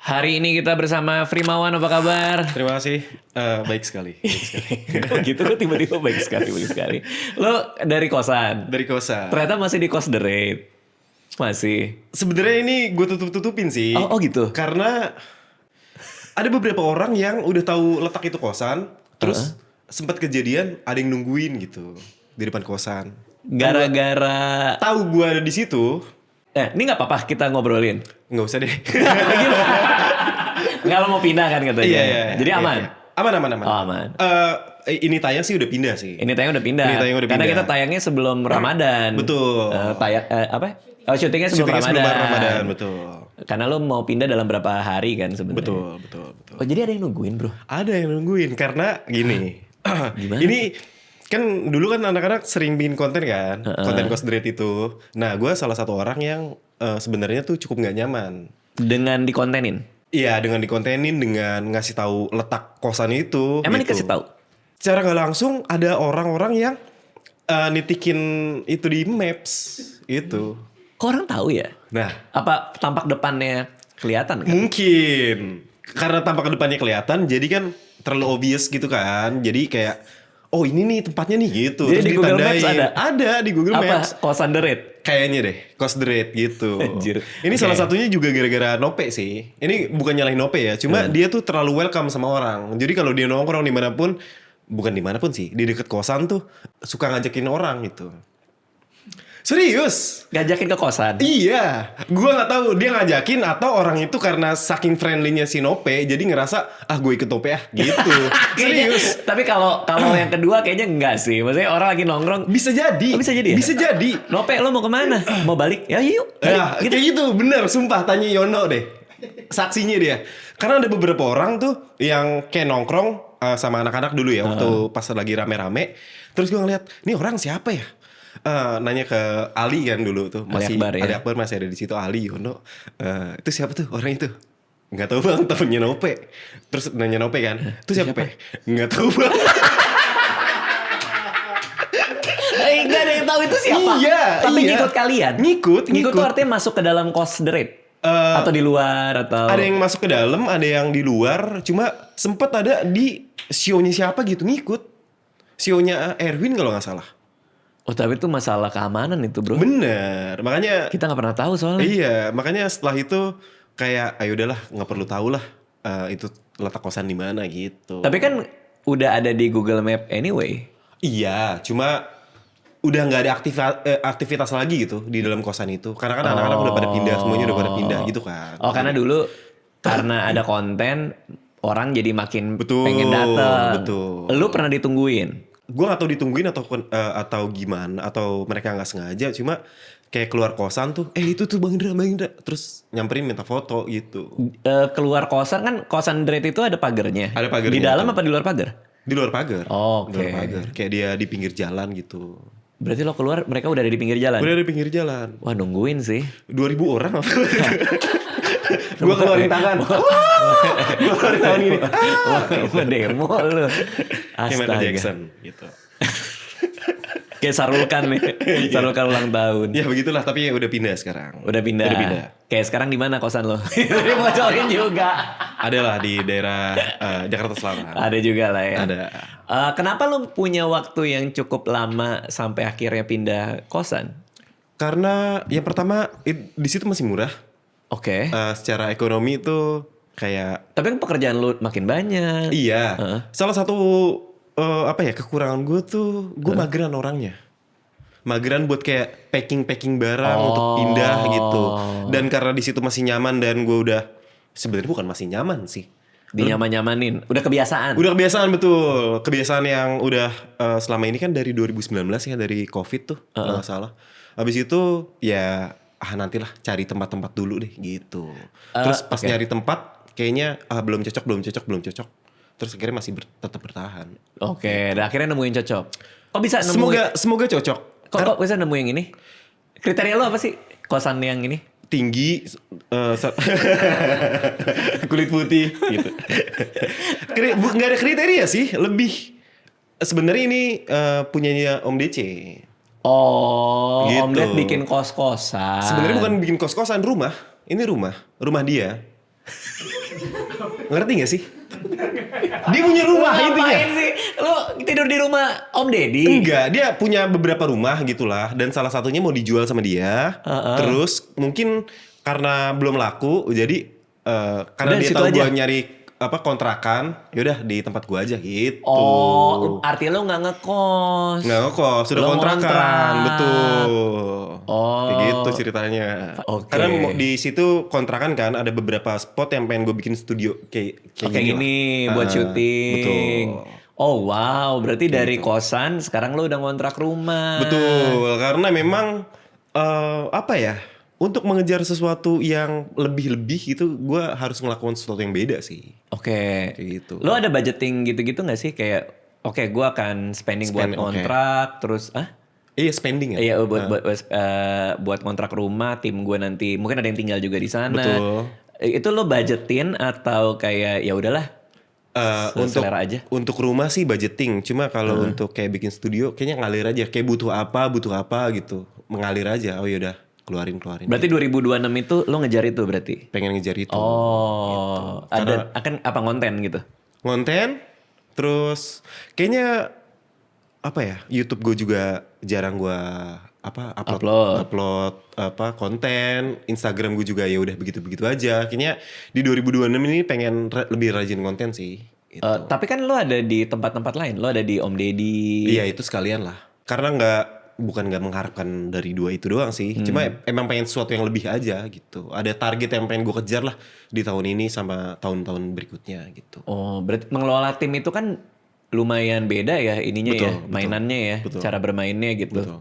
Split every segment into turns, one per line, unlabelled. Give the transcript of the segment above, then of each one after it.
Hari ini kita bersama Frimawan, apa kabar?
Terima kasih, baik sekali.
Kok gitu kok tiba-tiba baik sekali. Lo dari kosan?
Dari kosan.
Ternyata masih di kos The Raid. Masih.
Sebenarnya ini gue tutupin sih.
Oh gitu?
Karena ada beberapa orang yang udah tahu letak itu kosan, terus sempat kejadian ada yang nungguin gitu di depan kosan.
Gara-gara...
Tahu gue ada di situ.
Ini gak apa-apa kita ngobrolin?
Nggak usah deh.
Nggak, lo mau pindah kan katanya?
Iya.
Jadi aman?
Iya. Aman.
Oh, aman.
Ini tayang sih udah pindah sih.
Ini tayang udah pindah. Karena kita tayangnya sebelum Ramadan.
Betul.
Syutingnya sebelum
Ramadan, betul.
Karena lo mau pindah dalam berapa hari kan sebenarnya.
Betul.
Oh jadi ada yang nungguin bro?
Ada yang nungguin karena gini.
Gimana?
Ini kan dulu kan anak-anak sering bikin konten kan, konten Kos The Raid itu. Nah, gue salah satu orang yang sebenarnya tuh cukup nggak nyaman.
Dengan dikontenin?
Iya, dengan dikontenin, dengan ngasih tahu letak kosan itu.
Emang
gitu.
dikasih tahu?
Secara nggak langsung ada orang-orang yang nitikin itu di Maps itu.
Kok orang tahu ya?
Nah,
Apa tampak depannya kelihatan kan?
mungkin karena tampak depannya kelihatan, jadi kan terlalu obvious gitu kan. Jadi kayak, oh ini nih tempatnya nih gitu.
Jadi
terus
di Google
ditandain.
Maps ada?
Ada di Google Maps.
Apa? Kosan The Raid?
Kayaknya deh, Kos The Raid gitu.
Anjir.
Ini
Oke.
salah satunya juga gara-gara Nope sih. Ini bukan nyalahin Nope ya, cuma dia tuh terlalu welcome sama orang. Jadi kalau dia nongkrong dimanapun, bukan dimanapun sih, di deket kosan tuh suka ngajakin orang gitu. Serius?
Ngajakin ke kosan?
Iya, gua nggak tahu dia ngajakin atau orang itu karena saking friendly-nya si Nope, jadi ngerasa gue ikut Nope gitu.
Kayaknya-
Serius?
Tapi kalau yang kedua kayaknya enggak sih. Maksudnya orang lagi nongkrong.
Bisa jadi.
Oh, bisa jadi ya?
Bisa jadi.
Nope, lo mau kemana? Mau balik? Ya yuk. Balik.
Nah, kayak gitu, bener, sumpah tanya Yono deh. Saksinya dia. Karena ada beberapa orang tuh yang kayak nongkrong sama anak-anak dulu ya, waktu pas lagi rame-rame. Terus gue ngeliat, ini orang siapa ya? Nanya ke Ali kan dulu tuh, masih
Akbar, ya?
Ali Akbar masih ada di situ. Ali Yono, itu siapa tuh orang itu? Nggak tahu bang, temennya Nope. Terus nanya Nope kan, itu siapa? Pe? Nggak tahu bang.
Enggak ada yang tahu itu siapa.
Iya,
Tapi
iya.
ngikut kalian.
Ngikut.
Tuh artinya masuk ke dalam Kos The Raid? Atau di luar atau?
Ada yang masuk ke dalam, ada yang di luar. Cuma sempet ada di show-nya siapa gitu ngikut. Show-nya Erwin kalau nggak salah.
Oh tapi itu masalah keamanan itu bro.
Bener, makanya
Kita nggak pernah tahu soalnya.
iya, makanya setelah itu kayak ayo udahlah nggak perlu tahu lah itu letak kosan di mana gitu.
Tapi kan udah ada di Google Map anyway.
Iya, cuma udah nggak ada aktivitas lagi gitu di dalam kosan itu. Karena kan anak-anak udah pada pindah, semuanya udah pada pindah gitu kan.
Oh karena dulu karena ada konten orang jadi makin
Betul,
pengen datang.
betul.
Lu pernah ditungguin?
Gue gak tahu ditungguin atau gimana, atau mereka nggak sengaja, cuma kayak keluar kosan tuh, itu tuh Bang Indra, terus nyamperin minta foto gitu.
Keluar kosan kan, kosan The Raid itu ada pagernya.
Ada pagernya
Di dalam
tuh.
apa di luar pagar?
Di luar pagar.
Oh,
Di luar
oke.
pagar. Kayak dia di pinggir jalan gitu.
Berarti lo keluar, mereka udah ada di pinggir jalan?
Udah di pinggir jalan.
Wah nungguin sih.
2.000 orang apa? Gue keluarin tangan. Gue keluarin tangan gini.
Wah demo lu.
Kayak Michael
Astaga.
Jackson gitu.
Kayak Sarulkan nih. Sarulkan ulang tahun.
Ya begitulah, tapi ya udah pindah sekarang.
Udah pindah.
Udah pindah.
Kayak sekarang di mana kosan lo? Bocorin juga.
Ada lah di daerah Jakarta Selatan.
Ada juga lah ya.
Ada.
Kenapa lo punya waktu yang cukup lama sampai akhirnya pindah kosan?
Karena yang pertama di situ masih murah.
Oke.
Secara ekonomi itu kayak
Tapi kan pekerjaan lo makin banyak.
iya. Salah satu kekurangan gue tuh gue mageran orangnya. Mageran buat kayak packing barang untuk pindah gitu. Dan karena di situ masih nyaman dan gue udah sebenarnya bukan masih nyaman sih.
Dinyaman-nyamanin. Udah kebiasaan.
Udah kebiasaan betul. Kebiasaan yang udah selama ini kan dari 2019 ya, dari Covid tuh kalau nggak salah. Habis itu ya nantilah cari tempat-tempat dulu deh gitu. Terus pas nyari tempat kayaknya belum cocok. Terus akhirnya masih tetap bertahan.
Oke. Dan akhirnya nemuin cocok. Kok bisa nemuin?
Semoga cocok.
Kok bisa nemu yang ini? Kriteria lo apa sih? Kosan yang ini?
Tinggi, kulit putih gitu. Nggak ada kriteria sih, lebih sebenarnya ini punyanya Om DC.
Oh,
Gitu.
Om Ded bikin kos-kosan.
Sebenarnya bukan bikin kos-kosan, rumah. Ini rumah dia. Ngerti gak sih? Dia punya rumah intinya.
Ngapain sih? Lu tidur di rumah Om Deddy?
Enggak, dia punya beberapa rumah gitulah. Dan salah satunya mau dijual sama dia. Terus mungkin karena belum laku, jadi karena
Udah,
dia
situ
tahu
aja.
gue nyari kontrakan, yaudah di tempat gue aja gitu.
Oh, artinya lu nggak ngekos.
Nggak ngekos, sudah
Lo
kontrakan,
ngontrak.
betul.
Oh.
Kayak gitu ceritanya.
Oke.
Karena di situ kontrakan kan ada beberapa spot yang pengen gue bikin studio kayak
Kayak gini
lah.
buat syuting.
Betul.
Oh wow, berarti dari kosan sekarang lu udah ngontrak rumah.
Betul, karena memang apa ya? Untuk mengejar sesuatu yang lebih-lebih gitu, gue harus ngelakuin sesuatu yang beda sih.
Oke.
Kayak gitu.
Lu ada budgeting gitu-gitu nggak sih kayak oke, gue akan spending buat
Spend,
kontrak terus
Iya, spending ya.
iya buat kontrak rumah, tim gue nanti mungkin ada yang tinggal juga di sana.
Betul.
Itu lo budgetin atau kayak ya udahlah
Untuk
selera aja?
untuk rumah sih budgeting, cuma kalau untuk kayak bikin studio kayaknya ngalir aja, kayak butuh apa gitu, mengalir aja. Oh yaudah, keluarin.
Berarti 2026 itu lo ngejar itu berarti?
Pengen ngejar itu.
Oh, ada akan apa konten gitu?
Konten, terus kayaknya apa ya? YouTube gue juga jarang gue upload konten. Instagram gue juga ya udah begitu aja. Kayaknya di 2026 ini pengen lebih rajin konten sih. Gitu.
Tapi kan lo ada di tempat-tempat lain, lo ada di Om Deddy.
Iya itu sekalian lah. Karena bukan nggak mengharapkan dari dua itu doang sih. Cuma emang pengen sesuatu yang lebih aja gitu. Ada target yang pengen gue kejar lah di tahun ini sama tahun-tahun berikutnya gitu.
Oh, berarti mengelola tim itu kan lumayan beda ya ininya
Betul,
ya, mainannya ya, cara bermainnya gitu.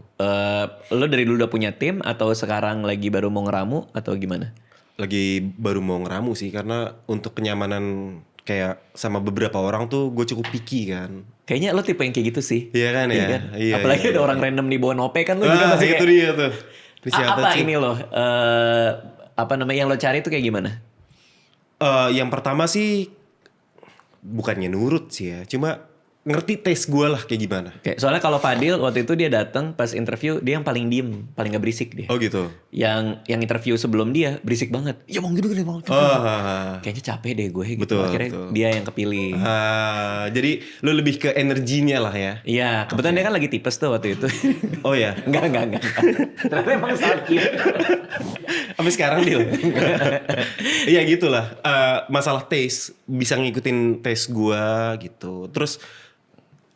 Lo dari dulu udah punya tim atau sekarang lagi baru mau ngeramu atau gimana?
Lagi baru mau ngeramu sih karena untuk kenyamanan kayak sama beberapa orang tuh gue cukup picky kan.
Kayaknya lo tipe yang kayak gitu sih.
Iya kan ya? Iya,
Apalagi
iya,
ada
iya.
orang random di bawah nope kan lo juga masih
itu
kayak,
dia tuh. Ini siapa
apa
sih?
ini lo? Apa namanya yang lo cari itu kayak gimana?
Yang pertama sih bukannya nurut sih ya, cuma ngerti taste gue lah kayak gimana.
Kayak soalnya kalau Fadil waktu itu dia datang pas interview dia yang paling diem, paling gak berisik dia.
Oh gitu.
Yang interview sebelum dia berisik banget. Ya mau gitu mau gitu. Kayaknya capek deh gue gitu.
Betul,
Akhirnya
betul.
dia yang kepilih.
Jadi lu lebih ke energinya lah ya.
Iya, kebetulan dia kan lagi tipes tuh waktu itu.
Oh ya.
Enggak. Ternyata emang sakit.
Sampai sekarang deal. Iya gitulah. Masalah taste, bisa ngikutin taste gua gitu. Terus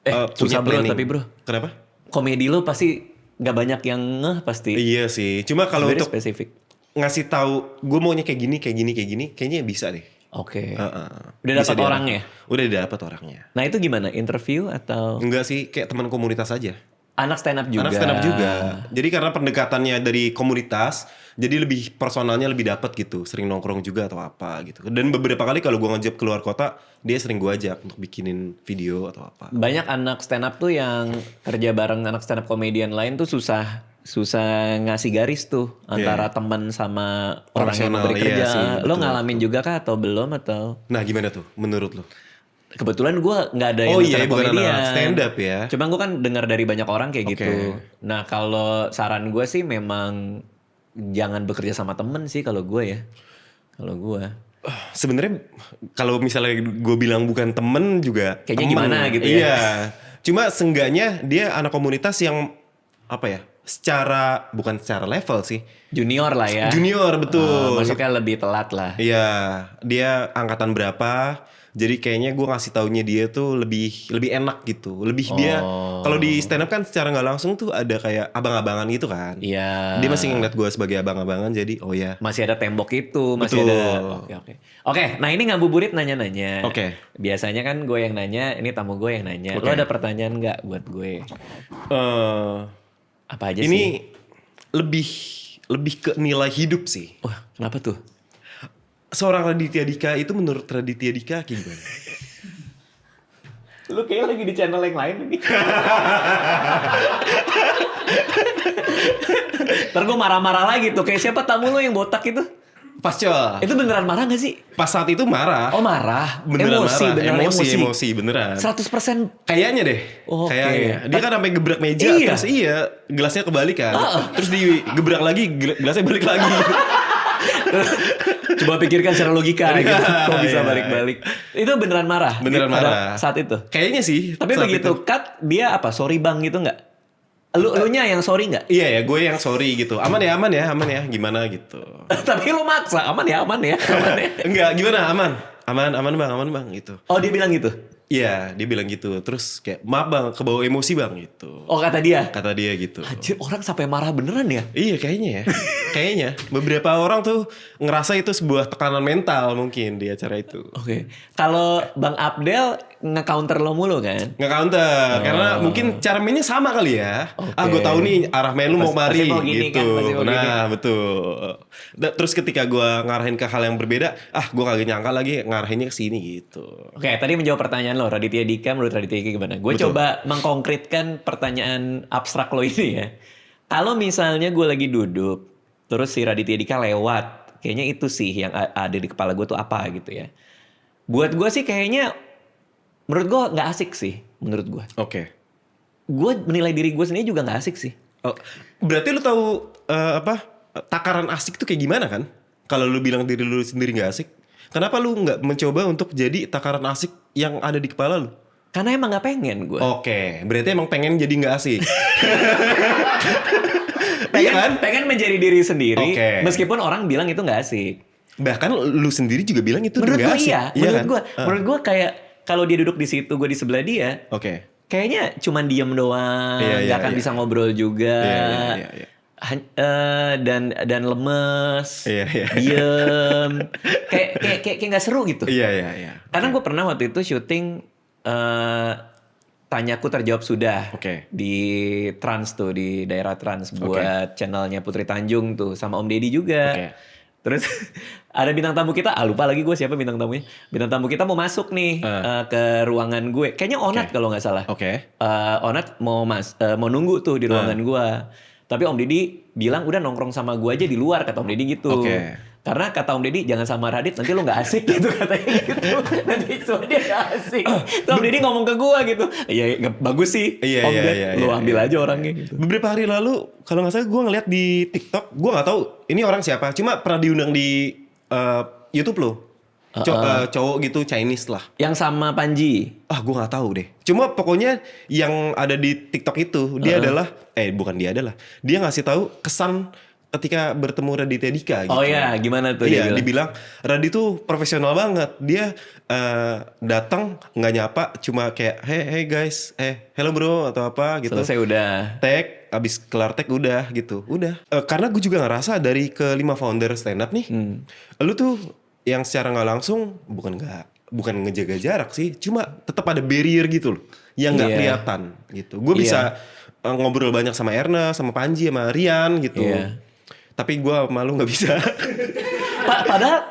susah bro, tapi bro.
Kenapa?
Komedi lo pasti gak banyak yang ngeh pasti.
Iya sih. Cuma kalau
Very
untuk
spesifik.
ngasih tahu gue maunya kayak gini, kayaknya bisa deh.
Oke. Udah
Bisa
dapat orangnya?
Udah dapat orangnya.
Nah itu gimana? Interview atau
Enggak sih, kayak teman komunitas aja.
anak stand up juga?
Anak stand up juga. Jadi karena pendekatannya dari komunitas, jadi lebih personalnya lebih dapat gitu. Sering nongkrong juga atau apa gitu. Dan beberapa kali kalau gue ngajak keluar kota, dia sering gue ajak untuk bikinin video atau apa.
Banyak anak stand up tuh yang kerja bareng anak stand up komedian lain tuh susah ngasih garis tuh antara teman sama orang yang
Profesional,
memberi
iya
kerja.
sih,
Lo
betul,
ngalamin juga kah atau belum atau?
Nah gimana tuh menurut lo?
Kebetulan gue nggak ada yang
Oh iya,
stand up
bukan
komedian.
anak stand up ya.
Cuma gue kan dengar dari banyak orang kayak
Oke.
gitu. Nah kalau saran gue sih memang jangan bekerja sama temen sih kalau gue ya. Kalau gue.
Sebenarnya kalau misalnya gue bilang bukan temen juga
Kayaknya
temen.
gimana gitu ya.
Iya. Cuma seenggaknya dia anak komunitas yang apa ya? Bukan secara level sih.
Junior lah ya.
Junior betul.
Masuknya lebih telat lah.
Iya, dia angkatan berapa? Jadi kayaknya gue ngasih taunya dia tuh lebih enak gitu. Lebih dia kalau di stand up kan secara nggak langsung tuh ada kayak abang-abangan gitu kan.
Iya.
Dia masih ngeliat gue sebagai abang-abangan jadi oh ya.
Masih ada tembok itu, masih
Betul.
ada. Oke, nah ini ngabuburit nanya-nanya.
Oke.
Biasanya kan gue yang nanya, ini tamu gue yang nanya.
Oke.
Lo ada pertanyaan nggak buat gue? Apa aja sih?
Ini lebih ke nilai hidup sih.
Wah, kenapa tuh?
Seorang Raditya Dika itu menurut Raditya Dika gimana?
Lu kayak lagi di channel yang lain nih. Ntar gue marah-marah lagi tuh. Kayak siapa tamu lo yang botak itu?
Pasca.
Itu beneran marah gak sih?
Pas saat itu marah.
Oh marah?
Beneran
emosi,
marah.
beneran
Emosi beneran.
100%
Kayaknya deh.
Oke.
Kayaknya. Dia kan sampai gebrak meja
Iya.
terus gelasnya kebalik kan. Terus digebrak lagi gelasnya balik lagi.
Coba pikirkan secara logika gitu. Kok bisa
Iya.
balik-balik. Itu beneran marah?
Beneran
pada
marah.
saat itu?
Kayaknya sih.
Tapi
saat
begitu
itu.
cut, dia apa? Sorry bang gitu nggak? Lu yang sorry nggak?
Iya ya, gue yang sorry gitu. Aman ya, gimana gitu.
Tapi lu maksa, aman ya.
Enggak, gimana? Aman bang gitu.
Oh dia bilang gitu?
Iya, dia bilang gitu. Terus kayak, maaf bang, kebawa emosi bang gitu.
Oh kata dia?
Kata dia gitu.
Anjir, orang sampai marah beneran ya?
Iya kayaknya ya. Kayaknya. Beberapa orang tuh ngerasa itu sebuah tekanan mental mungkin di acara itu.
Oke. Kalau Bang Abdel nge-counter lo mulu kan?
Nge-counter. Karena mungkin cara mainnya sama kali ya.
Oke.
Gue tahu nih arah main lu mau
Pasti
mari
mau gini
gitu.
kan, pasti mau gini.
Nah betul. Terus ketika gue ngarahin ke hal yang berbeda. Gue kagak nyangka lagi ngarahinnya ke sini gitu.
Oke, tadi menjawab pertanyaan lo, Raditya Dika menurut Raditya Dika gimana? Gue
Betul.
coba mengkonkretkan pertanyaan abstrak lo ini ya. Kalau misalnya gue lagi duduk, terus si Raditya Dika lewat, kayaknya itu sih yang ada di kepala gue tuh apa gitu ya. Buat gue sih kayaknya, menurut gue nggak asik sih, menurut gue.
Oke.
Gue menilai diri gue sendiri juga nggak asik sih.
Oh, berarti lu tahu takaran asik tuh kayak gimana kan? Kalau lu bilang diri lu sendiri nggak asik, kenapa lu nggak mencoba untuk jadi takaran asik yang ada di kepala lu?
Karena emang nggak pengen gue.
Oke, berarti emang pengen jadi nggak asik. Iya kan?
Pengen menjadi diri sendiri,
Oke.
meskipun orang bilang itu nggak asik.
Bahkan lu sendiri juga bilang itu
Menurut
nggak
gue
asik.
iya,
Iya
menurut gue kayak kalau dia duduk di situ, gue di sebelah dia,
Oke.
kayaknya cuman diem doang,
Iya,
nggak
iya,
akan
iya.
bisa ngobrol juga,
Iya.
dan lemes,
Iya, iya.
diem, kayak nggak seru gitu.
Iya.
Karena gue pernah waktu itu syuting Tanyaku Terjawab Sudah
Oke.
di Trans tuh, di daerah Trans buat channelnya Putri Tanjung tuh sama Om Deddy juga.
Oke.
Terus ada bintang tamu kita, lupa lagi gue siapa bintang tamunya. Bintang tamu kita mau masuk nih ke ruangan gue. Kayaknya Onat
Oke.
kalau nggak salah.
Oke.
Onat mau nunggu tuh di ruangan gue. Tapi Om Deddy bilang udah nongkrong sama gue aja di luar, kata Om Deddy gitu.
Oke.
Karena kata Om Deddy jangan sama Radit nanti lo nggak asik gitu katanya gitu. Nanti semua dia nggak asik. Terus Om Deddy ngomong ke gue gitu. Iya bagus sih.
Iya,
Om
iya,
Ded,
iya,
lo
iya,
ambil
iya,
aja
iya.
orangnya gitu.
Beberapa hari lalu, kalau nggak salah gue ngeliat di TikTok, gue nggak tahu ini orang siapa. Cuma pernah diundang di YouTube loh. Cowok gitu Chinese lah.
Yang sama Panji.
Gue nggak tahu deh. Cuma pokoknya yang ada di TikTok itu dia adalah, bukan dia adalah, dia ngasih tahu kesan ketika bertemu Raditya Dika gitu.
Oh ya, gimana tuh
Iya,
dia bilang?
dibilang Radit tuh profesional banget. Dia datang nggak nyapa, cuma kayak hey guys, hello bro atau apa gitu.
Selesai udah.
Tag, abis kelar tag udah gitu, udah. Karena gue juga ngerasa dari kelima founder stand up nih, lu tuh yang secara nggak langsung bukan ngejaga jarak sih, cuma tetap ada barrier gitu loh, yang nggak
Iya.
kelihatan gitu. Gue bisa ngobrol banyak sama Erna, sama Panji, sama Rian gitu.
Iya.
Tapi gue malu nggak bisa.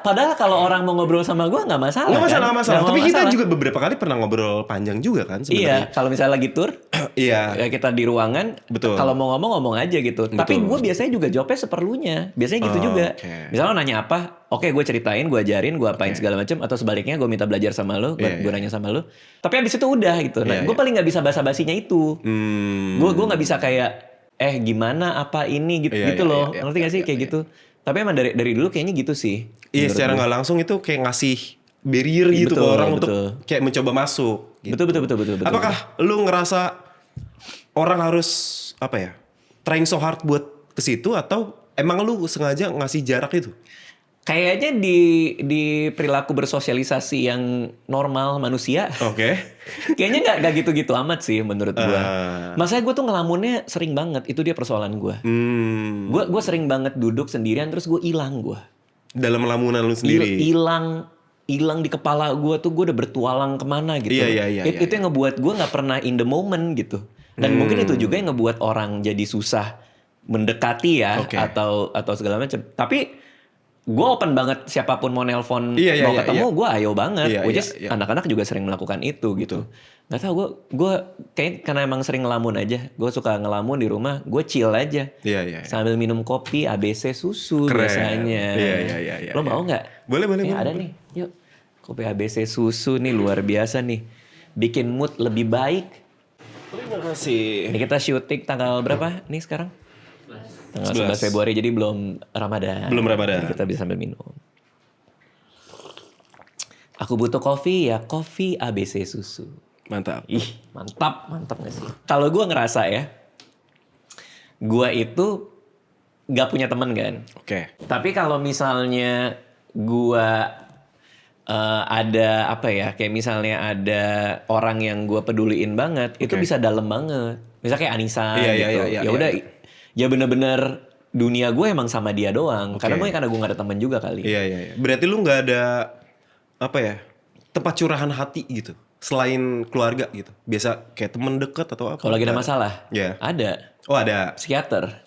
Padahal kalau orang mau ngobrol sama gue nggak masalah.
Nggak masalah,
kan?
nggak masalah.
Nggak
Tapi kita
masalah.
juga beberapa kali pernah ngobrol panjang juga kan sebenarnya.
Iya, kalau misalnya lagi tour,
Iya.
ya kita di ruangan,
Betul.
kalau mau ngomong aja gitu. Tapi gue biasanya juga jawabnya seperlunya. Biasanya gitu juga.
Oke.
Misalnya lo nanya apa, oke gue ceritain, gue ajarin, gue apain segala macam. Atau sebaliknya gue minta belajar sama lo, gue nanya sama lo. Tapi abis itu udah gitu. Nah, gue paling nggak bisa basa-basinya itu. Gue nggak bisa kayak, gimana apa ini gitu,
Iya,
gitu
iya,
loh.
iya,
Ngerti gak sih kayak gitu? Tapi emang dari dulu kayaknya gitu sih.
Iya,
menurut
secara
gue.
nggak langsung itu kayak ngasih barrier gitu ke
Betul,
orang
betul.
untuk kayak mencoba masuk. Gitu.
Betul.
Apakah lu ngerasa orang harus apa ya, trying so hard buat ke situ atau emang lu sengaja ngasih jarak itu?
Kayaknya di perilaku bersosialisasi yang normal manusia,
Oke.
kayaknya nggak gitu-gitu amat sih menurut gua. Masalahnya gue tuh ngelamunnya sering banget, itu dia persoalan gua. Gue sering banget duduk sendirian terus gue hilang gua.
Dalam lamunan lu sendiri.
Hilang di kepala gue tuh, gue udah bertualang kemana gitu.
Iya,
Itu yang ngebuat gue nggak pernah in the moment gitu. Dan mungkin itu juga yang ngebuat orang jadi susah mendekati ya,
Oke.
atau segala macam. Tapi gue open banget, siapapun mau nelpon
Iya,
mau
iya,
ketemu,
iya.
gue ayo banget.
Iya,
Which
iya,
is
iya.
anak-anak juga sering melakukan itu gitu. Nggak tahu gue kayak karena emang sering ngelamun aja. Gue suka ngelamun di rumah, gue chill aja.
Iya.
Sambil minum kopi ABC susu
Keren.
biasanya.
Iya,
Lo mau nggak?
Boleh.
Ada nih, yuk. Kopi ABC susu nih luar biasa nih. Bikin mood lebih baik.
Terima kasih.
Ini kita syuting tanggal berapa nih sekarang? Tanggal 11 Februari, jadi belum Ramadan.
Belum Ramadan.
Jadi kita bisa sambil minum. Aku butuh kopi ya kopi ABC susu.
Mantap.
Ih, mantap gak sih? Kalau gue ngerasa ya, gue itu gak punya temen kan.
Oke.
Tapi kalau misalnya gue ada apa ya, kayak misalnya ada orang yang gue peduliin banget, itu bisa dalam banget. Misalnya kayak Anissa gitu. Ya udah, ya bener-bener dunia gue emang sama dia doang. Karena mungkin karena gue gak ada temen juga kali.
Iya. Berarti lu nggak ada apa ya tempat curahan hati gitu selain keluarga gitu. Biasa kayak temen deket atau apa?
Kalau lagi ada masalah, ada.
Oh ada.
Psikiater.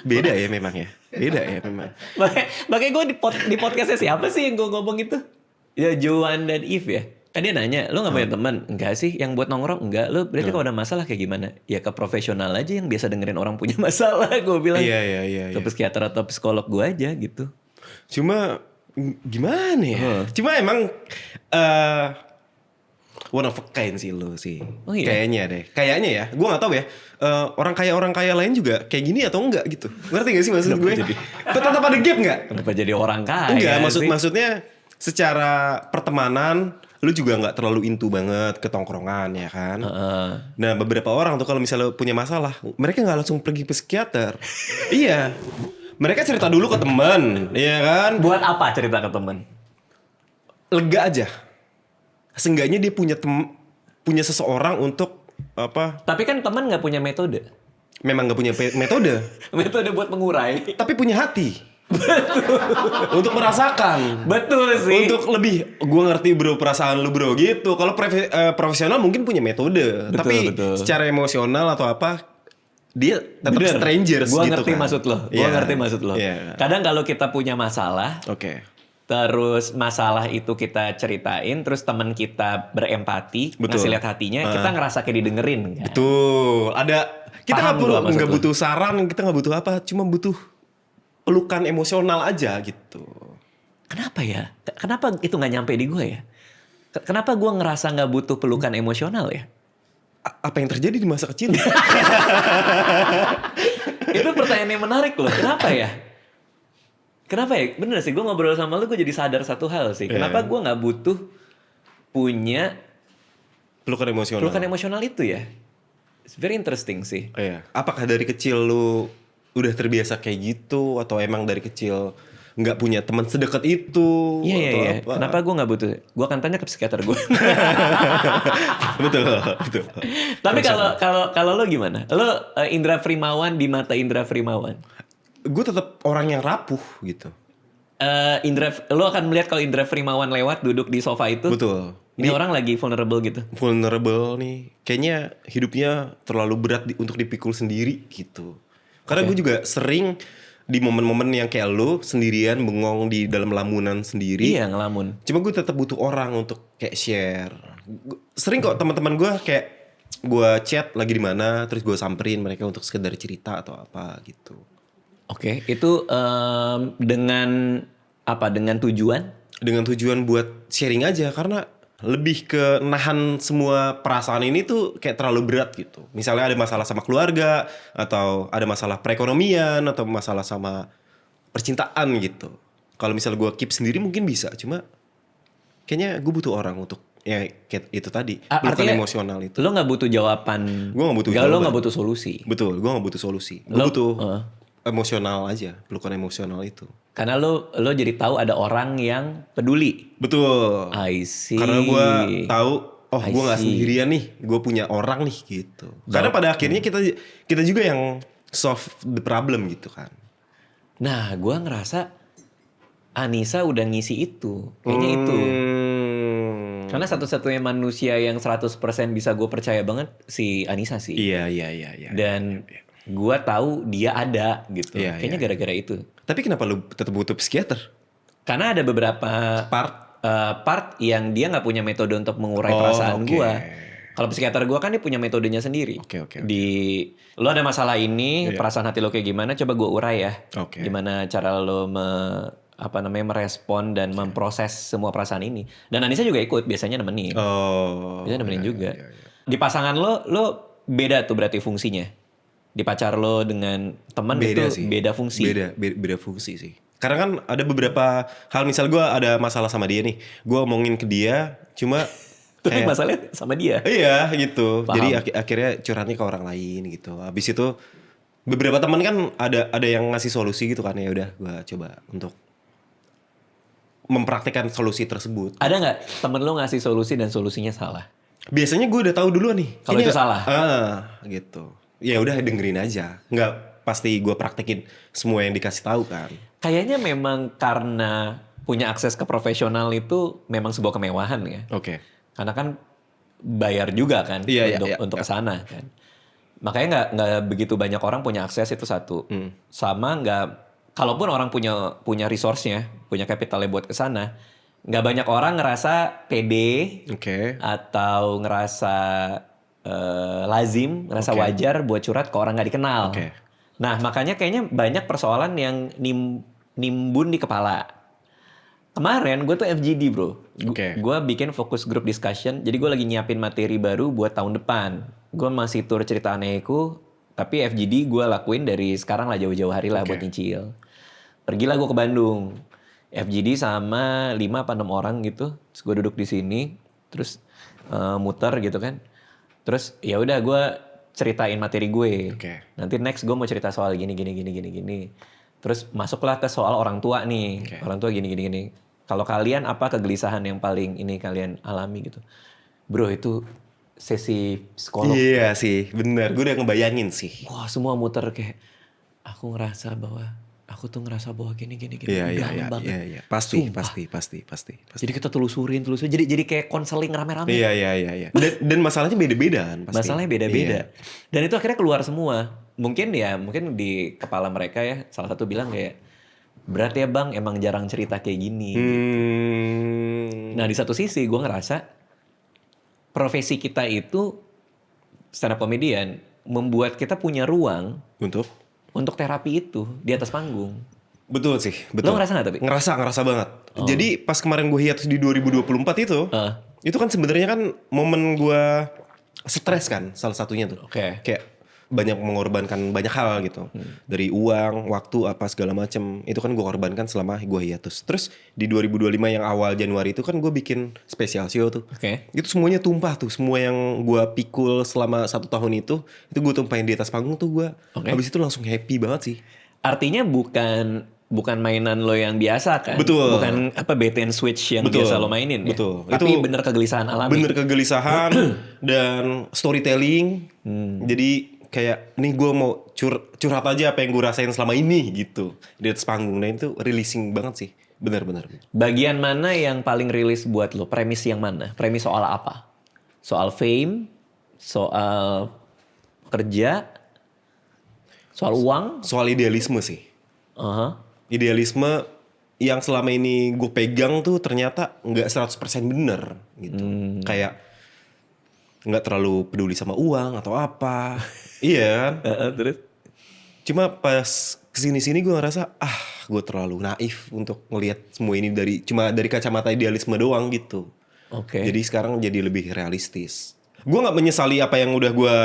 Beda ya memang ya. Beda ya memang.
Makanya gue di podcastnya siapa sih yang gue ngomong itu? Ya Joan dan Eve ya. Kan dia nanya, lu gak punya teman? Enggak sih, yang buat nongkrong enggak. Lu berarti kalau ada masalah kayak gimana? Ya ke profesional aja yang biasa dengerin orang punya masalah. Gue bilang,
Iya.
ke psikiater atau psikolog gue aja gitu.
Cuma gimana ya? Cuma emang one of a kind sih lu sih.
Oh iya?
Kayaknya deh. Kayaknya ya. Gue gak tahu ya. Orang kaya lain juga kayak gini atau enggak gitu. Ngerti gak sih maksud gue? Tetap ada gap gak?
Kenapa jadi orang kaya
Enggak,
sih?
maksudnya secara pertemanan lu juga nggak terlalu into banget ke tongkrongan ya kan. Nah beberapa orang tuh kalau misalnya punya masalah, mereka nggak langsung pergi ke psikiater. Iya, mereka cerita dulu ke teman, ya kan.
Buat apa cerita ke temen?
Lega aja. Seenggaknya dia punya seseorang untuk apa?
Tapi kan temen gak punya metode.
Memang nggak punya metode,
Metode buat mengurai.
tapi punya hati. Untuk merasakan.
Betul sih.
Untuk lebih, gue ngerti bro perasaan lu bro gitu. Kalau profesional mungkin punya metode, tapi secara emosional atau apa, dia tetap strangers
Gua
gitu
ngerti
kan.
maksud lo. Gua ngerti maksud lo. Kadang kalau kita punya masalah, terus masalah itu kita ceritain, terus teman kita berempati, ngasih lihat hatinya, kita ngerasa kayak didengerin. Kan?
Betul. Ada kita nggak butuh saran, kita nggak butuh apa, cuma butuh pelukan emosional aja gitu.
Kenapa ya? Kenapa itu nggak nyampe di gue ya? Kenapa gue ngerasa nggak butuh pelukan emosional ya?
Apa yang terjadi di masa kecil?
Itu pertanyaan yang menarik loh. Kenapa ya? Kenapa ya? Bener sih, gue ngobrol sama lu, gue jadi sadar satu hal sih. Kenapa gue nggak butuh punya
pelukan emosional
itu ya? It's very interesting sih.
Iya. Apakah dari kecil lu udah terbiasa kayak gitu, atau emang dari kecil nggak punya teman sedekat itu?
Iya. Kenapa gue nggak butuh? Gue akan tanya ke psikiater gue.
betul.
Tapi kalau lo gimana? Lo Indra Frimawan di mata Indra Frimawan?
Gue tetap orang yang rapuh gitu.
Lo akan melihat kalau Indra Frimawan lewat duduk di sofa itu.
Betul.
Ini orang lagi vulnerable gitu.
Vulnerable nih. Kayaknya hidupnya terlalu berat untuk dipikul sendiri gitu. Karena gue juga sering di momen-momen yang kayak lu sendirian bengong di dalam lamunan sendiri.
Iya, ngelamun.
Cuma gue tetap butuh orang untuk kayak share. Sering kok teman-teman gue kayak gue chat lagi di mana, terus gue samperin mereka untuk sekedar cerita atau apa gitu.
Oke, itu dengan apa? Dengan tujuan?
Dengan tujuan buat sharing aja, karena lebih ke nahan semua perasaan ini tuh kayak terlalu berat gitu. Misalnya ada masalah sama keluarga, atau ada masalah perekonomian, atau masalah sama percintaan gitu. Kalau misalnya gue keep sendiri mungkin bisa, cuma kayaknya gue butuh orang untuk ya kayak itu tadi, pelukan emosional itu.
Lo nggak butuh jawaban.
Gue nggak butuh
jawaban. Lo nggak butuh solusi.
Betul, gue nggak butuh solusi. Gue butuh emosional aja, pelukan emosional itu.
Karena lo jadi tahu ada orang yang peduli.
Betul.
I see.
Karena gue tahu, gue nggak sendirian nih, gue punya orang nih gitu. Karena pada akhirnya kita juga yang solve the problem gitu kan.
Nah, gue ngerasa Anissa udah ngisi itu, kayaknya itu. Karena satu-satunya manusia yang 100% bisa gue percaya banget si Anissa sih.
Iya.
Dan gue tahu dia ada gitu. Kayaknya gara-gara itu.
Tapi kenapa lu tetap butuh psikiater?
Karena ada beberapa part yang dia nggak punya metode untuk mengurai perasaan gue. Kalau psikiater gue kan dia punya metodenya sendiri. Lo ada masalah ini, perasaan hati lo kayak gimana? Coba gue urai ya. Gimana cara lo merespon dan memproses semua perasaan ini. Dan Anissa juga ikut, biasanya nemenin. Biasanya nemenin juga. Di pasangan lo beda tuh berarti fungsinya. Di pacar lo dengan teman itu beda fungsi.
Beda fungsi sih. Karena kan ada beberapa hal, misal gue ada masalah sama dia nih, gue omongin ke dia, cuma
Tapi
kayak
masalahnya sama dia.
iya gitu.
Paham.
Jadi akhirnya curhatnya ke orang lain gitu. Habis itu beberapa teman kan ada yang ngasih solusi gitu kan, ya udah gue coba untuk mempraktikkan solusi tersebut.
Ada nggak temen lo ngasih solusi dan solusinya salah?
Biasanya gue udah tahu duluan nih.
Kalau itu salah?
Gitu. Ya udah dengerin aja. Nggak pasti gue praktekin semua yang dikasih tahu kan.
Kayaknya memang karena punya akses ke profesional itu memang sebuah kemewahan ya.
Oke.
Karena kan bayar juga kan
Iya,
untuk
iya.
kesana kan. Makanya nggak begitu banyak orang punya akses itu satu. Sama nggak, kalaupun orang punya resource-nya, punya capitalnya buat kesana, nggak banyak orang ngerasa pede
Oke.
atau ngerasa lazim, ngerasa
Oke.
wajar buat curhat ke orang nggak dikenal.
Oke.
Nah makanya kayaknya banyak persoalan yang nimbun di kepala. Kemarin gue tuh FGD bro.
Oke.
Gue bikin fokus group discussion. Jadi gue lagi nyiapin materi baru buat tahun depan. Gue masih tur cerita anehku. Tapi FGD gue lakuin dari sekarang lah, jauh-jauh hari lah
Oke.
buat nyicil. Pergilah gue ke Bandung. FGD sama 5 apa 6 orang gitu. Terus gue duduk di sini. Terus muter gitu kan. Terus ya udah gue ceritain materi gue.
Oke.
Nanti next gue mau cerita soal gini. Terus masuklah ke soal orang tua nih.
Oke.
Orang tua gini. Kalau kalian apa kegelisahan yang paling ini kalian alami gitu? Bro itu sesi psikolog.
Iya sih, bener. Gue udah ngebayangin sih.
Wah semua muter kayak aku ngerasa bahwa gini.
Iya.
Dalam banget.
Iya. Pasti.
Jadi kita telusurin. Jadi kayak konseling rame-rame.
Iya. Dan masalahnya beda-beda kan pasti.
Masalahnya beda-beda.
Iya.
Dan itu akhirnya keluar semua. Mungkin di kepala mereka ya, salah satu bilang kayak, berat ya bang, emang jarang cerita kayak gini. Nah di satu sisi gue ngerasa, profesi kita itu, stand up comedian, membuat kita punya ruang untuk terapi itu di atas panggung.
Betul sih, betul.
Lo ngerasa nggak tapi?
Ngerasa banget. Jadi pas kemarin gue hiatus di 2024 itu kan sebenarnya kan momen gue stres kan, salah satunya tuh.
Oke.
Kayak banyak mengorbankan banyak hal gitu. Dari uang, waktu, apa segala macem. Itu kan gue korbankan selama gue hiatus. Terus di 2025 yang awal Januari itu kan gue bikin special show tuh.
Oke.
Itu semuanya tumpah tuh. Semua yang gue pikul selama 1 tahun itu gue tumpahin di atas panggung tuh gue.
Oke.
Habis itu langsung happy banget sih.
Artinya bukan mainan lo yang biasa kan?
Betul.
Bukan bait and switch yang biasa lo mainin ya?
Betul.
Tapi
Itu
bener kegelisahan alami.
Bener kegelisahan dan storytelling. Jadi kayak nih gue mau curhat aja apa yang gue rasain selama ini gitu di atas panggung. Nah itu releasing banget sih. Bener.
Bagian mana yang paling rilis buat lo? Premis yang mana? Premis soal apa? Soal fame? Soal kerja? Soal uang?
Soal idealisme sih.
Aha.
Idealisme yang selama ini gue pegang tuh ternyata nggak 100% bener gitu. Kayak nggak terlalu peduli sama uang atau apa. Iya kan?
Terus?
Cuma pas kesini-sini gue ngerasa gue terlalu naif untuk ngelihat semua ini cuma dari kacamata idealisme doang gitu.
Oke.
Jadi sekarang jadi lebih realistis. Gue nggak menyesali apa yang udah gue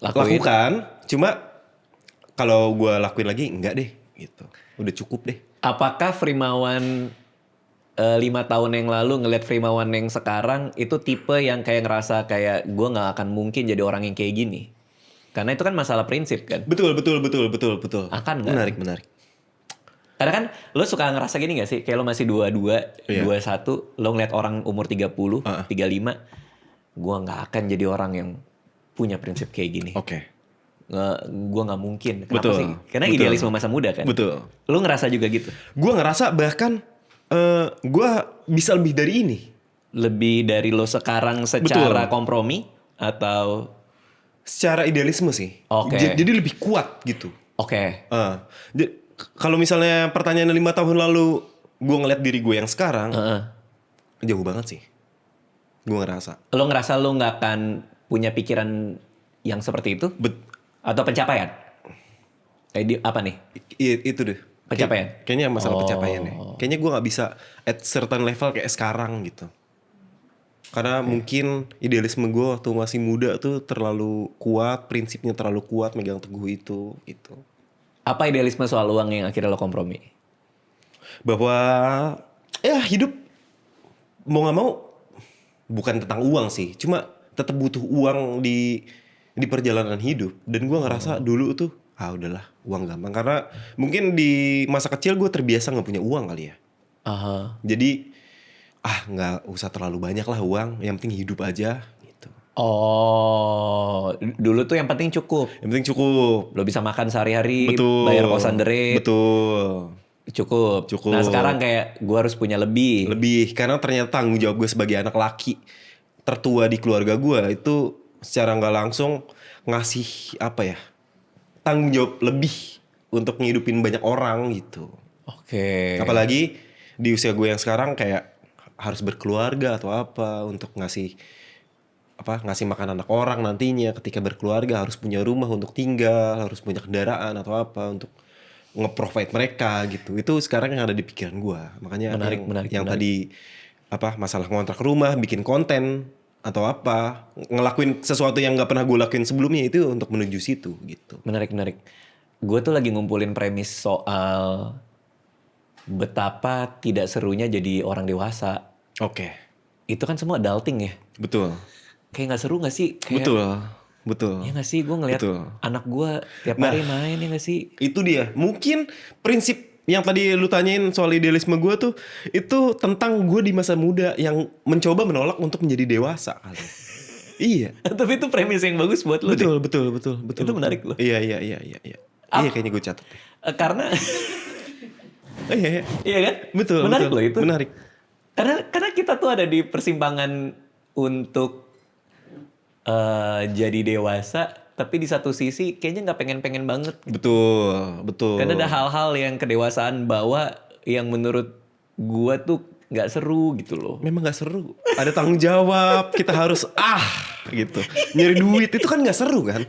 Lakuin.
lakukan. Cuma kalau gue lakuin lagi enggak deh gitu. Udah cukup deh.
Apakah Frimawan 5 tahun yang lalu ngeliat Frimawan yang sekarang itu tipe yang kayak ngerasa kayak gue nggak akan mungkin jadi orang yang kayak gini? Karena itu kan masalah prinsip kan.
Betul.
Akan nggak?
Menarik.
Karena kan lo suka ngerasa gini gak sih? Kayak lo masih 22,
Iya.
21, lo ngeliat orang umur 30, 35, gue nggak akan jadi orang yang punya prinsip kayak gini.
Oke.
Gue nggak mungkin. Kenapa
Betul.
sih? Karena
Betul.
idealisme masa muda kan.
Betul.
Lo ngerasa juga gitu?
Gue ngerasa bahkan gue bisa lebih dari ini.
Lebih dari lo sekarang secara kompromi atau?
Secara idealisme sih.
Oke.
Jadi lebih kuat gitu.
Oke.
Kalau misalnya pertanyaan 5 tahun lalu gue ngeliat diri gue yang sekarang, jauh banget sih. Gue ngerasa.
Lo ngerasa lo nggak akan punya pikiran yang seperti itu? Atau pencapaian? Apa nih?
Itu deh.
Pencapaian?
Kayaknya masalah pencapaian deh. Kayaknya gue gak bisa at certain level kayak sekarang gitu. Karena mungkin idealisme gue waktu masih muda tuh terlalu kuat, prinsipnya terlalu kuat, megang teguh itu gitu.
Apa idealisme soal uang yang akhirnya lo kompromi?
bahwa ya hidup mau nggak mau bukan tentang uang sih, cuma tetap butuh uang di perjalanan hidup. Dan gue ngerasa dulu tuh udahlah uang gampang, karena mungkin di masa kecil gue terbiasa nggak punya uang kali ya.
Aha.
Jadi nggak usah terlalu banyak lah uang, yang penting hidup aja gitu.
Oh, dulu tuh yang penting cukup.
Yang penting cukup.
Lo bisa makan sehari-hari,
Betul.
bayar kosan derit,
Betul.
cukup.
Cukup.
Nah sekarang kayak gue harus punya lebih.
Lebih, karena ternyata tanggung jawab gue sebagai anak laki tertua di keluarga gue itu secara nggak langsung ngasih tanggung jawab lebih untuk ngidupin banyak orang gitu.
Oke.
Apalagi di usia gue yang sekarang kayak harus berkeluarga atau apa untuk ngasih makan anak orang nantinya ketika berkeluarga, harus punya rumah untuk tinggal, harus punya kendaraan atau apa untuk nge-provide mereka gitu. Itu sekarang yang ada di pikiran gue. Makanya
Menarik.
tadi masalah ngontrak rumah, bikin konten atau apa, ngelakuin sesuatu yang nggak pernah gue lakuin sebelumnya itu untuk menuju situ gitu.
Menarik. Gue tuh lagi ngumpulin premis soal betapa tidak serunya jadi orang dewasa.
Oke.
Itu kan semua adulting ya.
Betul.
Kayak gak seru gak sih? Kayak,
Betul.
ya gak sih? Gue ngeliat anak gue tiap hari main, ya gak sih?
Itu dia. Mungkin prinsip yang tadi lu tanyain soal idealisme gue tuh, itu tentang gue di masa muda yang mencoba menolak untuk menjadi dewasa. Iya.
Tapi itu premis yang bagus buat lu deh.
Betul.
Itu menarik loh.
Iya. Iya kayaknya gue catat.
Karena
Iya.
iya kan?
Betul.
Menarik loh itu.
Menarik.
Karena kita tuh ada di persimpangan untuk jadi dewasa, tapi di satu sisi kayaknya nggak pengen-pengen banget.
Betul.
Karena ada hal-hal yang kedewasaan bawa yang menurut gua tuh nggak seru gitu loh.
Memang nggak seru. Ada tanggung jawab. Kita harus gitu. Nyari duit itu kan nggak seru kan?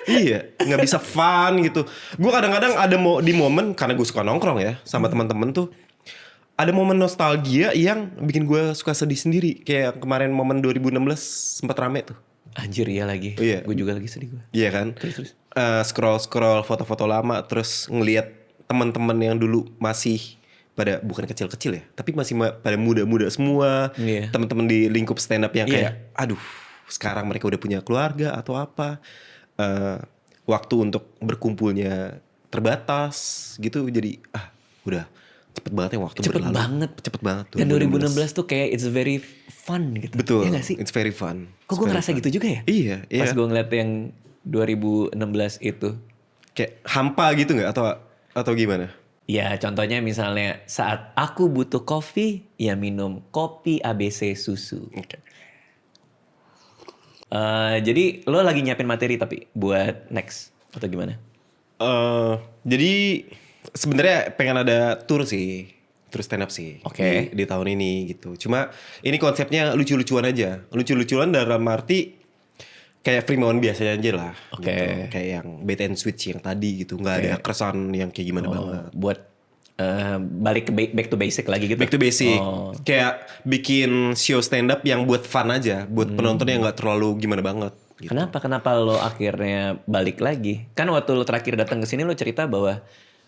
Iya, nggak bisa fun gitu. Gue kadang-kadang ada di momen, karena gue suka nongkrong ya sama teman-teman tuh. Ada momen nostalgia yang bikin gue suka sedih sendiri. Kayak kemarin momen 2016 sempat rame tuh.
Anjir iya lagi.
Iya.
Gue juga lagi sedih gue.
Iya kan?
Terus.
Scroll foto-foto lama, terus ngelihat teman-teman yang dulu masih bukan kecil-kecil ya, tapi masih pada muda-muda semua.
Iya.
Teman-teman di lingkup stand up yang kayak, sekarang mereka udah punya keluarga atau apa. Waktu untuk berkumpulnya terbatas gitu, jadi udah cepet banget ya waktu berlalu. Cepet banget tuh.
Dan 2016 tuh kayak it's very fun gitu.
Betul.
Iya gak sih?
It's very fun.
Kok gue ngerasa gitu juga ya?
Iya.
Pas gue ngeliat yang 2016 itu.
Kayak hampa gitu gak? Atau gimana?
Ya contohnya misalnya saat aku butuh kopi, ya minum kopi ABC susu.
Oke.
Jadi lo lagi nyiapin materi tapi buat next atau gimana?
Jadi sebenarnya pengen ada tour stand up sih.
Oke.
Di tahun ini gitu. Cuma ini konsepnya lucu-lucuan aja. Lucu-lucuan dalam arti kayak Freemawan biasanya aja lah.
Oke.
Gitu. Kayak yang bait and switch yang tadi gitu. Nggak ada keresahan yang kayak gimana banget.
Buat balik ke back to basic lagi gitu.
Back to basic. Kayak bikin show stand up yang buat fun aja. Buat penonton yang nggak terlalu gimana banget. Gitu.
Kenapa lo akhirnya balik lagi? Kan waktu lo terakhir datang ke sini lo cerita bahwa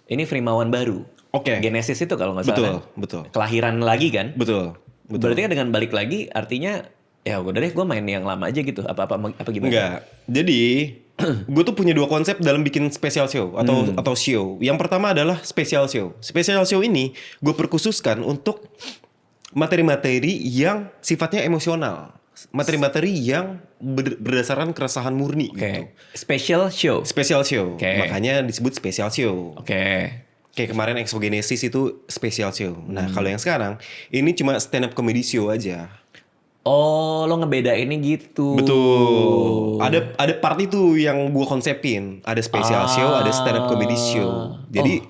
ini Freemawan baru.
Oke.
Genesis itu kalau nggak salah.
Betul.
Kelahiran lagi kan?
Betul.
Berarti kan dengan balik lagi artinya ya udah deh gue main yang lama aja gitu. Apa gimana?
Enggak. Jadi gue tuh punya dua konsep dalam bikin special show atau show. Yang pertama adalah special show. Special show ini gue perkhususkan untuk materi-materi yang sifatnya emosional. Materi-materi yang berdasarkan keresahan murni gitu.
Special show.
Special show.
Oke.
Makanya disebut special show.
Oke.
Kayak kemarin Exogenesis itu special show. Nah, kalau yang sekarang ini cuma stand up comedy show aja.
Oh, lo ngebedainnya gitu.
Betul. Ada part itu yang gue konsepin. Ada special show, ada stand up comedy show. Jadi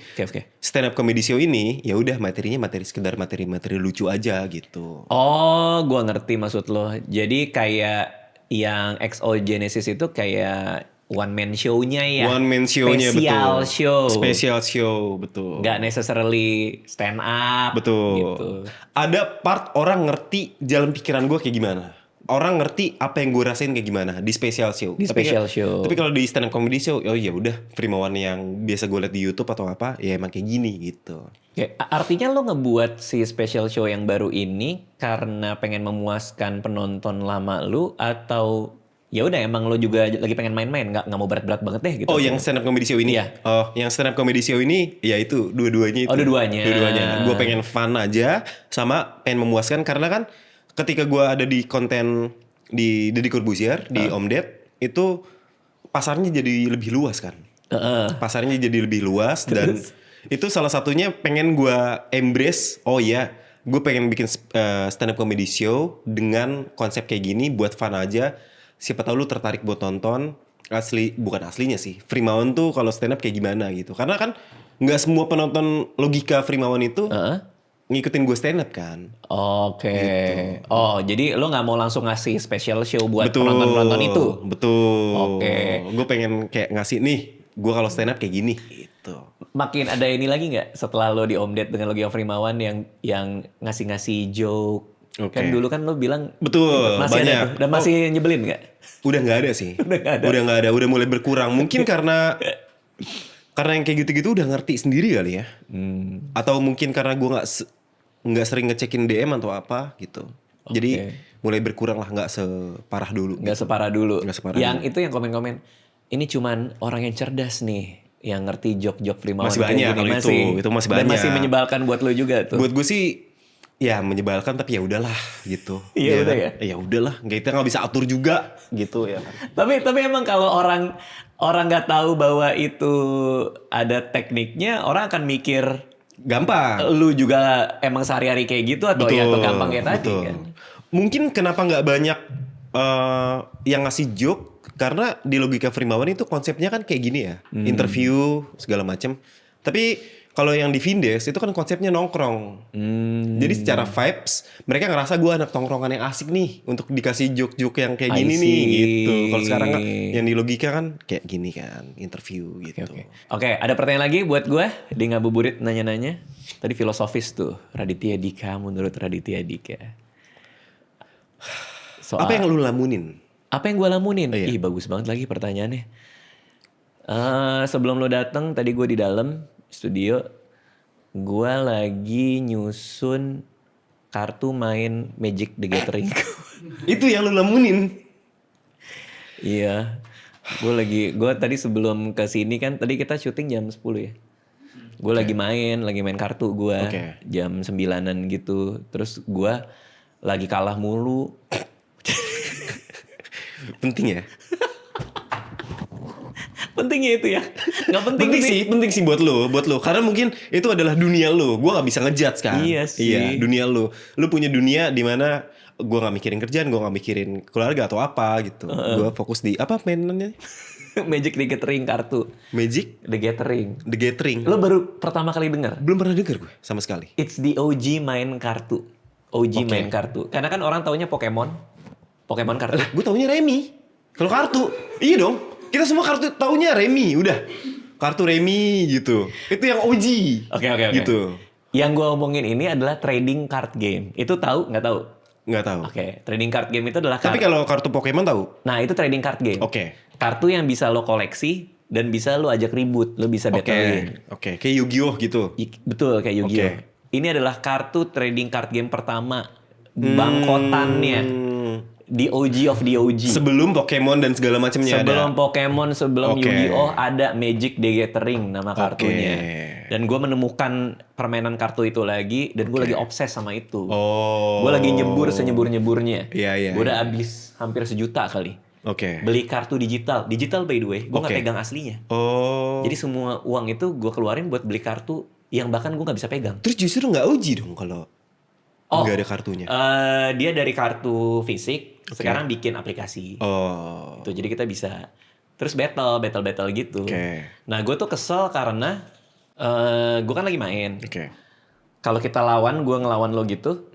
stand up comedy show ini ya udah materinya sekedar materi lucu aja gitu.
Oh, gue ngerti maksud lo. Jadi kayak yang Exogenesis itu kayak one man show-nya ya.
One man show-nya betul.
Special
show, betul.
Gak necessarily stand up.
Betul.
Gitu.
Ada part orang ngerti jalan pikiran gue kayak gimana. orang ngerti apa yang gue rasain kayak gimana di special show.
Di special show.
Tapi kalau di stand up comedy show, oh ya udah Primawan yang biasa gue liat di YouTube atau apa, ya emang kayak gini gitu.
Oke, artinya lo ngebuat si special show yang baru ini karena pengen memuaskan penonton lama lu, atau ya udah emang lo juga lagi pengen main-main, nggak mau berat-berat banget deh gitu?
Oh, yang stand up comedy show ini?
Iya.
Oh, yang stand up comedy show ini, ya itu dua-duanya itu.
Oh, dua-duanya.
Dua-duanya. Gue pengen fun aja, sama pengen memuaskan karena kan ketika gue ada di konten di Deddy Corbuzier, di Om Ded, itu pasarnya jadi lebih luas kan. Pasarnya jadi lebih luas dan itu salah satunya pengen gue embrace. Oh iya, gue pengen bikin stand up comedy show dengan konsep kayak gini buat fun aja. Siapa tahu lu tertarik buat nonton. Bukan aslinya sih. Frimawan tuh kalau stand up kayak gimana gitu. Karena kan nggak semua penonton logika Frimawan itu ngikutin gue stand up kan.
Oke.
Gitu.
Oh, jadi lo nggak mau langsung ngasih special show buat
Betul,
penonton-penonton itu?
Betul.
Oke.
Gue pengen kayak ngasih nih, gue kalau stand up kayak gini gitu.
Makin ada ini lagi nggak setelah lo di Om Ded dengan Logi Frimawan yang ngasih-ngasih joke?
Oke.
Kan dulu kan lo bilang
Betul,
masih
banyak.
ada tuh. Dan masih nyebelin nggak?
Udah nggak ada sih. Udah nggak ada. Udah mulai berkurang. Mungkin karena yang kayak gitu-gitu udah ngerti sendiri kali ya. Atau mungkin karena gue nggak sering ngecekin DM atau apa gitu. Jadi mulai berkurang lah, nggak separah dulu.
Nggak separah dulu.
Nggak separah
yang
dulu.
itu yang komen-komen. Ini cuman orang yang cerdas nih yang ngerti joke-joke Frimawan
Masih
kayak
banyak
gini.
kalau itu masih
Dan
banyak.
masih menyebalkan buat lo juga tuh.
Buat gue sih ya menyebalkan, tapi ya udahlah gitu.
Iya, udah ya?
Ya udahlah, kita nggak bisa atur juga gitu ya kan.
Tapi emang kalau orang nggak tahu bahwa itu ada tekniknya, orang akan mikir
Gampang.
lu juga emang sehari-hari kayak gitu atau atau gampang kayak tadi
betul.
kan.
Mungkin kenapa nggak banyak yang ngasih joke, karena di logika Frimawan itu konsepnya kan kayak gini ya, interview segala macam. Tapi kalau yang di Vindes itu kan konsepnya nongkrong. Jadi secara vibes mereka ngerasa gue anak tongkrongan yang asik nih untuk dikasih joke-joke yang kayak gini nih gitu. Kalau sekarang kan yang di logika kan kayak gini kan, interview gitu.
Oke, ada pertanyaan lagi buat gue di Ngabuburit nanya-nanya. Tadi filosofis tuh, Raditya Dika, menurut Raditya Dika. Soal,
Apa yang lu lamunin?
Apa yang gue lamunin?
Oh, iya.
Ih, bagus banget lagi pertanyaannya. Sebelum lo datang, tadi gue di dalam studio, gue lagi nyusun kartu main Magic the Gathering.
Itu yang lu lamunin?
Iya, gue tadi sebelum ke sini kan, tadi kita syuting jam 10 ya. Gue lagi main kartu gue jam 9-an gitu. Terus gue lagi kalah mulu.
Penting ya?
Pentingnya itu ya? Nggak penting,
Penting sih buat lo. Karena mungkin itu adalah dunia lo. Gue gak bisa ngejudge kan.
Iya sih.
Iya, dunia lo. Lo punya dunia di mana gue gak mikirin kerjaan, gue gak mikirin keluarga atau apa gitu. Gue fokus di apa mainannya?
Magic the Gathering kartu.
Magic
The Gathering.
the Gathering.
Lo baru pertama kali dengar?
Belum pernah denger gue sama sekali.
It's the OG main kartu. Main kartu. Karena kan orang taunya Pokemon kartu.
Gue taunya Remi. Kalau kartu, iya dong. Kita semua kartu taunya Remi, udah. Kartu Remi gitu. Itu yang OG.
Oke.
Gitu.
Yang gue omongin ini adalah trading card game. Itu tahu nggak tahu?
Nggak tahu.
Oke, trading card game itu adalah
Tapi kalau kartu Pokemon tahu.
Nah, itu trading card game.
Oke.
Kartu yang bisa lo koleksi dan bisa lo ajak ribut, lo bisa battlein.
Oke. Kayak Yu-Gi-Oh gitu.
Betul, kayak Yu-Gi-Oh. Ini adalah kartu trading card game pertama bangkotannya. The OG of the OG.
Sebelum Pokemon dan segala macamnya ada.
Sebelum Pokemon, sebelum
Oke.
Yu-Gi-Oh ada Magic the Gathering nama kartunya. Dan gue menemukan permainan kartu itu lagi dan gue lagi obses sama itu.
Oh.
Gue lagi nyebur senyebur-nyeburnya.
Iya.
Gue udah habis hampir 1 juta kali.
Oke.
Beli kartu digital by the way. Gue nggak
Oke.
pegang aslinya.
Oh.
Jadi semua uang itu gue keluarin buat beli kartu yang bahkan gue nggak bisa pegang.
Terus justru nggak uji dong kalau nggak ada kartunya.
Dia dari kartu fisik sekarang bikin aplikasi.
Oh.
Tuh, jadi kita bisa terus battle gitu.
Oke.
Nah, gue tuh kesel karena gue kan lagi main.
Oke.
Kalau kita gue ngelawan lo gitu,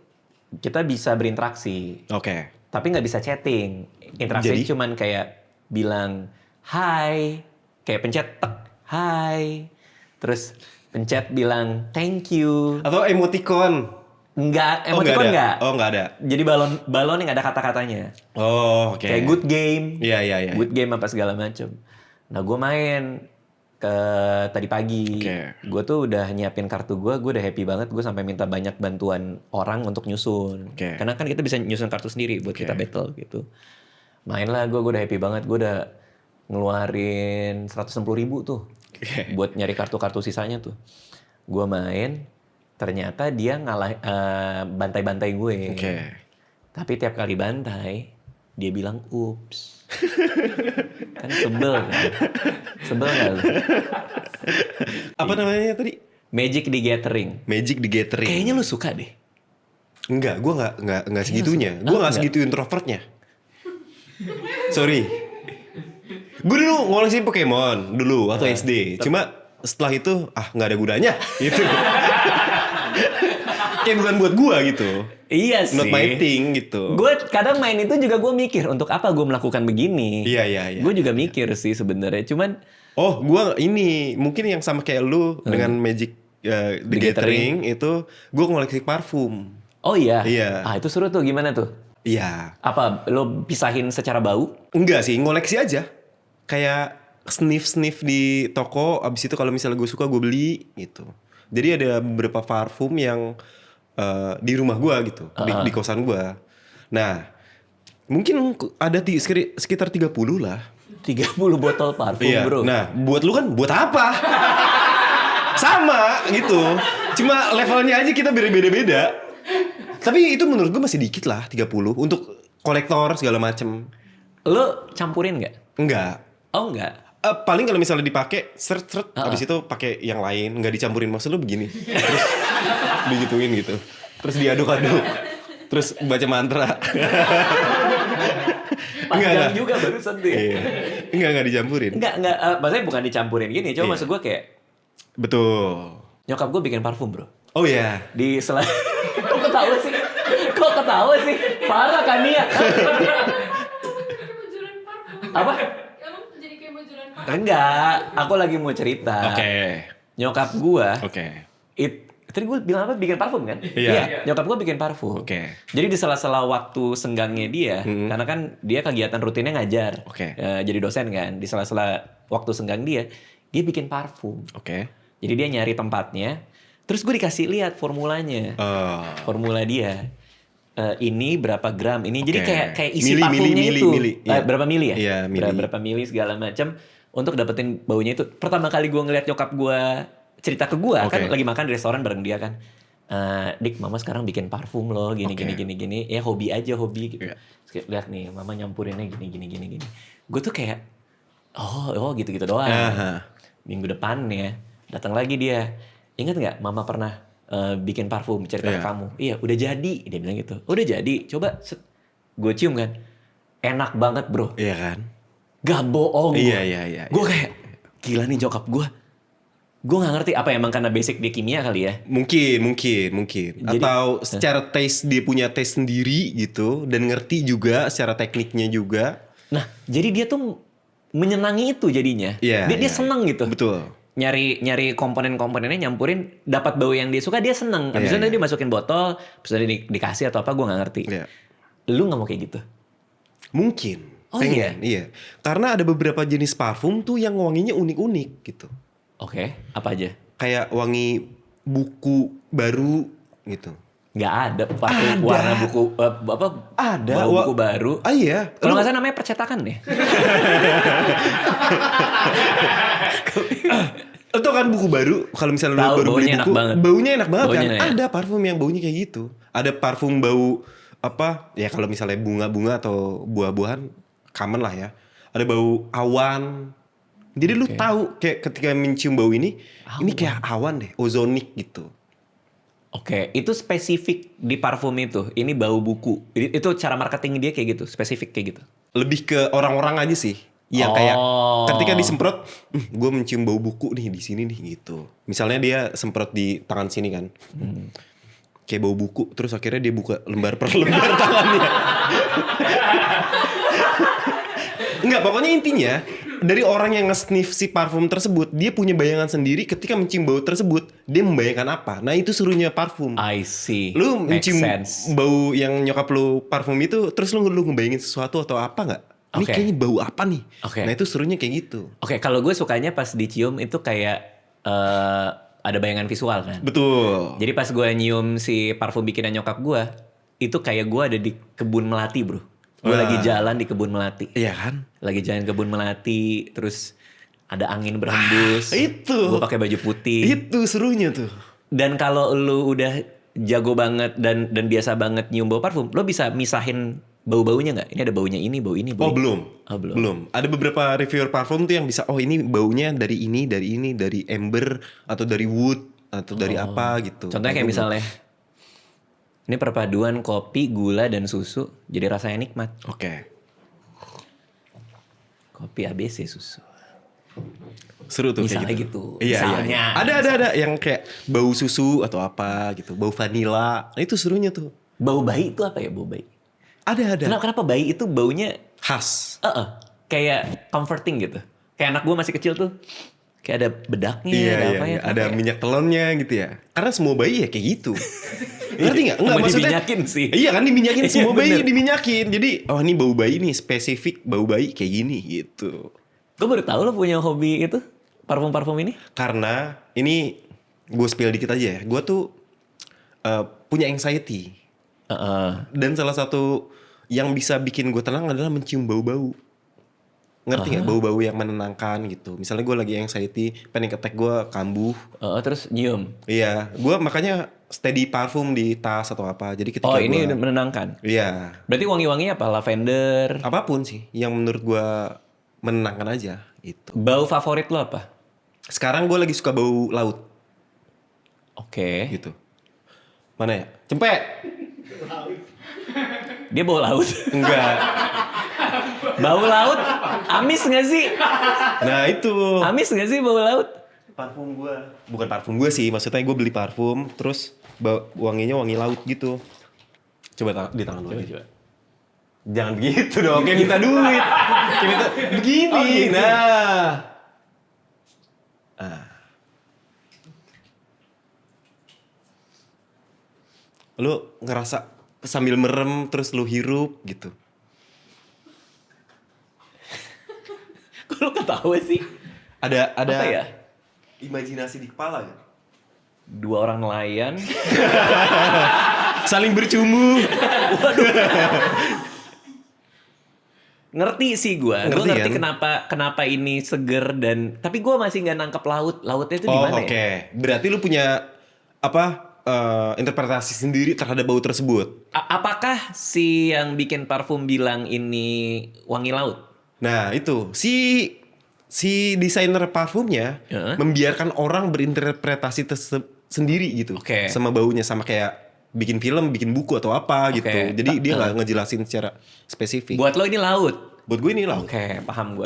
kita bisa berinteraksi.
Oke.
Tapi nggak bisa chatting. Interaksi cuman kayak bilang hai, kayak pencet tek, hai. Terus pencet bilang thank you.
Atau emoticon.
Enggak,
Oh, nggak
emoticon
ada.
enggak.
Oh, nggak ada.
Jadi balon yang ada kata-katanya.
Oh, oke.
Kayak good game.
Iya, iya, iya.
Good game apa segala macem. Nah gue main ke tadi pagi.
Oke.
Gue tuh udah nyiapin kartu gue udah happy banget. Gue sampai minta banyak bantuan orang untuk nyusun.
Oke.
Karena kan kita bisa nyusun kartu sendiri buat
Oke.
kita battle gitu. Main lah gue udah happy banget. Gue udah ngeluarin 160.000 tuh.
Oke.
Buat nyari kartu-kartu sisanya tuh. Gue main, ternyata dia ngalah bantai-bantai gue.
Oke.
Tapi tiap kali bantai, dia bilang ups. Kan sebel kan? Sebel gak lu?
Apa namanya tadi?
Magic the Gathering.
Magic the Gathering.
Kayaknya lu suka deh.
Enggak, gue nggak segitunya. Gue nggak segitu introvertnya. Sorry. Gue dulu ngoleksi Pokemon dulu waktu SD. Cuma setelah itu nggak ada gunanya gitu. Kayak bukan buat gue gitu.
Iya sih.
Not my thing gitu.
Gue kadang main itu juga gue mikir untuk apa gue melakukan begini.
Iya, iya, iya.
Gue juga mikir sih sebenarnya. Cuman
Oh, gue ini mungkin yang sama kayak lu dengan Magic the Gathering itu gue ngoleksi parfum.
oh iya.
Iya.
Itu seru tuh. Gimana tuh?
Iya.
Apa lo pisahin secara bau?
Enggak sih, ngoleksi aja. Kayak sniff di toko, abis itu kalau misalnya gue suka gue beli gitu. Jadi ada beberapa parfum yang di rumah gue gitu, di kosan gue. Nah, mungkin ada sekitar 30 lah.
30 botol parfum bro.
Nah, buat lu kan buat apa? Sama gitu. Cuma levelnya aja kita beda-beda. Tapi itu menurut gue masih dikit lah 30 untuk kolektor segala macem.
Lo campurin nggak?
Enggak.
Oh enggak.
Paling kalau misalnya dipakai seret habis itu pakai yang lain, nggak dicampurin. Maksud lu begini. Terus digituin gitu. Terus diaduk-aduk. Terus baca mantra.
Panjang juga barusan tuh ya.
Iya. Enggak dicampurin.
Enggak, maksudnya bukan dicampurin gini. Cuma
Iya.
maksud gue kayak
Betul.
nyokap gue bikin parfum bro.
Oh ya.
Di sela... Kok ketawa sih? Kok ketawa sih? Parah kan Nia? Apa?
Emang jadi kayak majuran parfum?
Enggak, aku lagi mau cerita.
Oke.
Nyokap gua,
Oke.
tadi gue bilang apa? Bikin parfum kan?
Iya.
Nyokap gua bikin parfum.
Oke.
Jadi di sela-sela waktu senggangnya dia, karena kan dia kegiatan rutinnya ngajar,
Oke.
jadi dosen kan. Di sela-sela waktu senggang dia bikin parfum.
Oke.
Jadi dia nyari tempatnya, terus gue dikasih lihat formulanya, formula dia. Ini berapa gram ini, jadi kayak isi parfumnya itu
iya.
berapa mili ya?
Iya, mili.
Berapa mili segala macam untuk dapetin baunya itu. Pertama kali gue ngeliat nyokap gue cerita ke gue, kan lagi makan di restoran bareng dia kan, Dik, mama sekarang bikin parfum loh, gini. Ya hobi aja gitu.
Iya.
Terus lihat nih, mama nyampurinnya gini. Gue tuh kayak, oh gitu doang. Minggu depannya datang lagi dia, ingat nggak, mama pernah bikin parfum cerita ke kamu. Iya, udah jadi. Dia bilang gitu. Udah jadi. Coba gue cium kan. Enak banget, bro.
Iya kan?
Gak bohong.
Iya.
Gue kayak gila nih nyokap gue. Gue gak ngerti apa emang karena basic di kimia kali ya.
Mungkin.
Jadi-
Atau secara taste dia punya taste sendiri gitu dan ngerti juga secara tekniknya juga.
Nah, jadi dia tuh menyenangi itu jadinya.
Iya.
Dia seneng gitu.
Betul.
Nyari komponen-komponennya, nyampurin, dapat bau yang dia suka, dia seneng. Habis itu dia masukin botol, terus dia dikasih atau apa, gue nggak ngerti.
Iya.
Lu nggak mau kayak gitu?
Mungkin.
Oh,
pengen, iya. Karena ada beberapa jenis parfum tuh yang wanginya unik-unik gitu.
Oke, apa aja?
Kayak wangi buku baru gitu.
Nggak ada parfum
Ada.
warna buku apa?
Ada.
Bau buku baru.
Ah iya.
Kalau nggak salah namanya percetakan deh.
Itu kan buku baru, kalau misalnya
Tahu,
lu baru beli
baunya enak
buku,
banget.
baunya enak banget
Baunya
kan.
enak.
Ada parfum yang baunya kayak gitu. Ada parfum bau apa? Ya kalau misalnya bunga-bunga atau buah-buahan common lah ya. Ada bau awan. Jadi lu tahu kayak ketika mencium bau ini kayak awan deh, ozonik gitu.
Oke, itu spesifik di parfum itu. Ini bau buku. Itu cara marketing dia kayak gitu, spesifik kayak gitu.
Lebih ke orang-orang aja sih. Yang kayak ketika disemprot, gue mencium bau buku nih di sini nih gitu. Misalnya dia semprot di tangan sini kan, kayak bau buku. Terus akhirnya dia buka lembar per lembar tangannya. Enggak, pokoknya intinya dari orang yang nge-sniff si parfum tersebut, dia punya bayangan sendiri ketika mencium bau tersebut, dia membayangkan apa. Nah, itu serunya parfum.
I see.
Lu
Make
mencium
sense.
bau yang nyokap lu parfum itu, terus lu ngebayangin sesuatu atau apa nggak? Ini
Oke.
kayaknya bau apa nih?
Oke.
Nah, itu serunya kayak gitu.
Oke, kalau gue sukanya pas dicium itu kayak ada bayangan visual kan.
Betul.
Jadi pas gue nyium si parfum bikinan nyokap gue, itu kayak gue ada di kebun melati bro. Gue
Wah.
lagi jalan di kebun melati.
Iya kan?
Lagi jalan kebun melati, terus ada angin berhembus.
itu.
Gue pakai baju putih.
Itu serunya tuh.
Dan kalau lu udah jago banget dan biasa banget nyium bau parfum, lo bisa misahin bau-baunya nggak? Ini ada baunya ini, bau ini, bau
Oh
ini.
belum.
Oh, belum.
Belum. Ada beberapa reviewer parfum tuh yang bisa, oh ini baunya dari ini, dari amber atau dari wood atau dari apa gitu.
Contohnya kayak misalnya, ini perpaduan kopi, gula, dan susu, jadi rasanya nikmat.
Oke.
Kopi ABC susu.
Seru tuh
Misalnya
kayak
gitu.
Iya,
Misalnya.
iya. Ada yang kayak bau susu atau apa gitu, bau vanila. Nah, itu serunya tuh.
Bau bayi itu apa ya bau bayi?
Ada.
Kenapa bayi itu baunya
Khas.
kayak comforting gitu. Kayak anak gue masih kecil tuh, kayak ada bedaknya,
Iya,
ada
iya,
apa ya?
iya. Ada minyak telonnya gitu ya. Karena semua bayi ya kayak gitu. Ngerti nggak? Enggak,
Sama
maksudnya
diminyakin sih.
Iya kan diminyakin,
Iya,
semua bayi
bener.
diminyakin. Jadi oh ini bau bayi nih, spesifik bau bayi kayak gini gitu.
Gue baru tahu lo punya hobi itu, parfum-parfum ini.
Karena ini gue spill dikit aja ya. Gue tuh punya anxiety. Dan salah satu yang bisa bikin gue tenang adalah mencium bau-bau. Ngerti nggak? Bau-bau yang menenangkan gitu. Misalnya gue lagi anxiety, panic attack gue kambuh.
Terus nyium.
Iya, gue makanya steady parfum di tas atau apa. Jadi ketika
Oh ini
gua-
menenangkan.
Iya,
Berarti wangi-wanginya apa? Lavender.
apapun sih yang menurut gue menenangkan aja itu.
Bau favorit lo apa?
Sekarang gue lagi suka bau laut
Oke.
gitu. Mana ya? Cempek?
Dia bau laut.
Enggak.
Bau laut? Amis gak sih?
Nah itu.
Amis gak sih bau laut?
Parfum gue. Bukan parfum gue sih, maksudnya gue beli parfum terus wanginya wangi laut gitu. Coba di tangan lu.
Coba.
Jangan begitu dong, kayak minta duit. Kayak minta begini.
Oh, gitu.
Nah. Lu ngerasa sambil merem terus lu hirup gitu.
Kok lo ketawa sih?
Ada
Apa ya?
imajinasi di kepala kan?
Dua orang nelayan.
Saling bercumbu.
Ngerti sih gue. Gue
Ngerti
ngerti
kan?
kenapa ini seger dan tapi gue masih nggak nangkep laut. Lautnya itu di
Oh
mana
oke.
ya?
Berarti lu punya apa interpretasi sendiri terhadap bau tersebut.
Apakah si yang bikin parfum bilang ini wangi laut?
Nah itu si desainer parfumnya
Heeh.
membiarkan orang berinterpretasi sendiri gitu.
Oke.
Sama baunya, sama kayak bikin film, bikin buku atau apa
Oke.
gitu. Jadi dia nggak ngejelasin secara spesifik.
Buat lo ini laut.
Buat gue ini lah.
Oke, paham gue.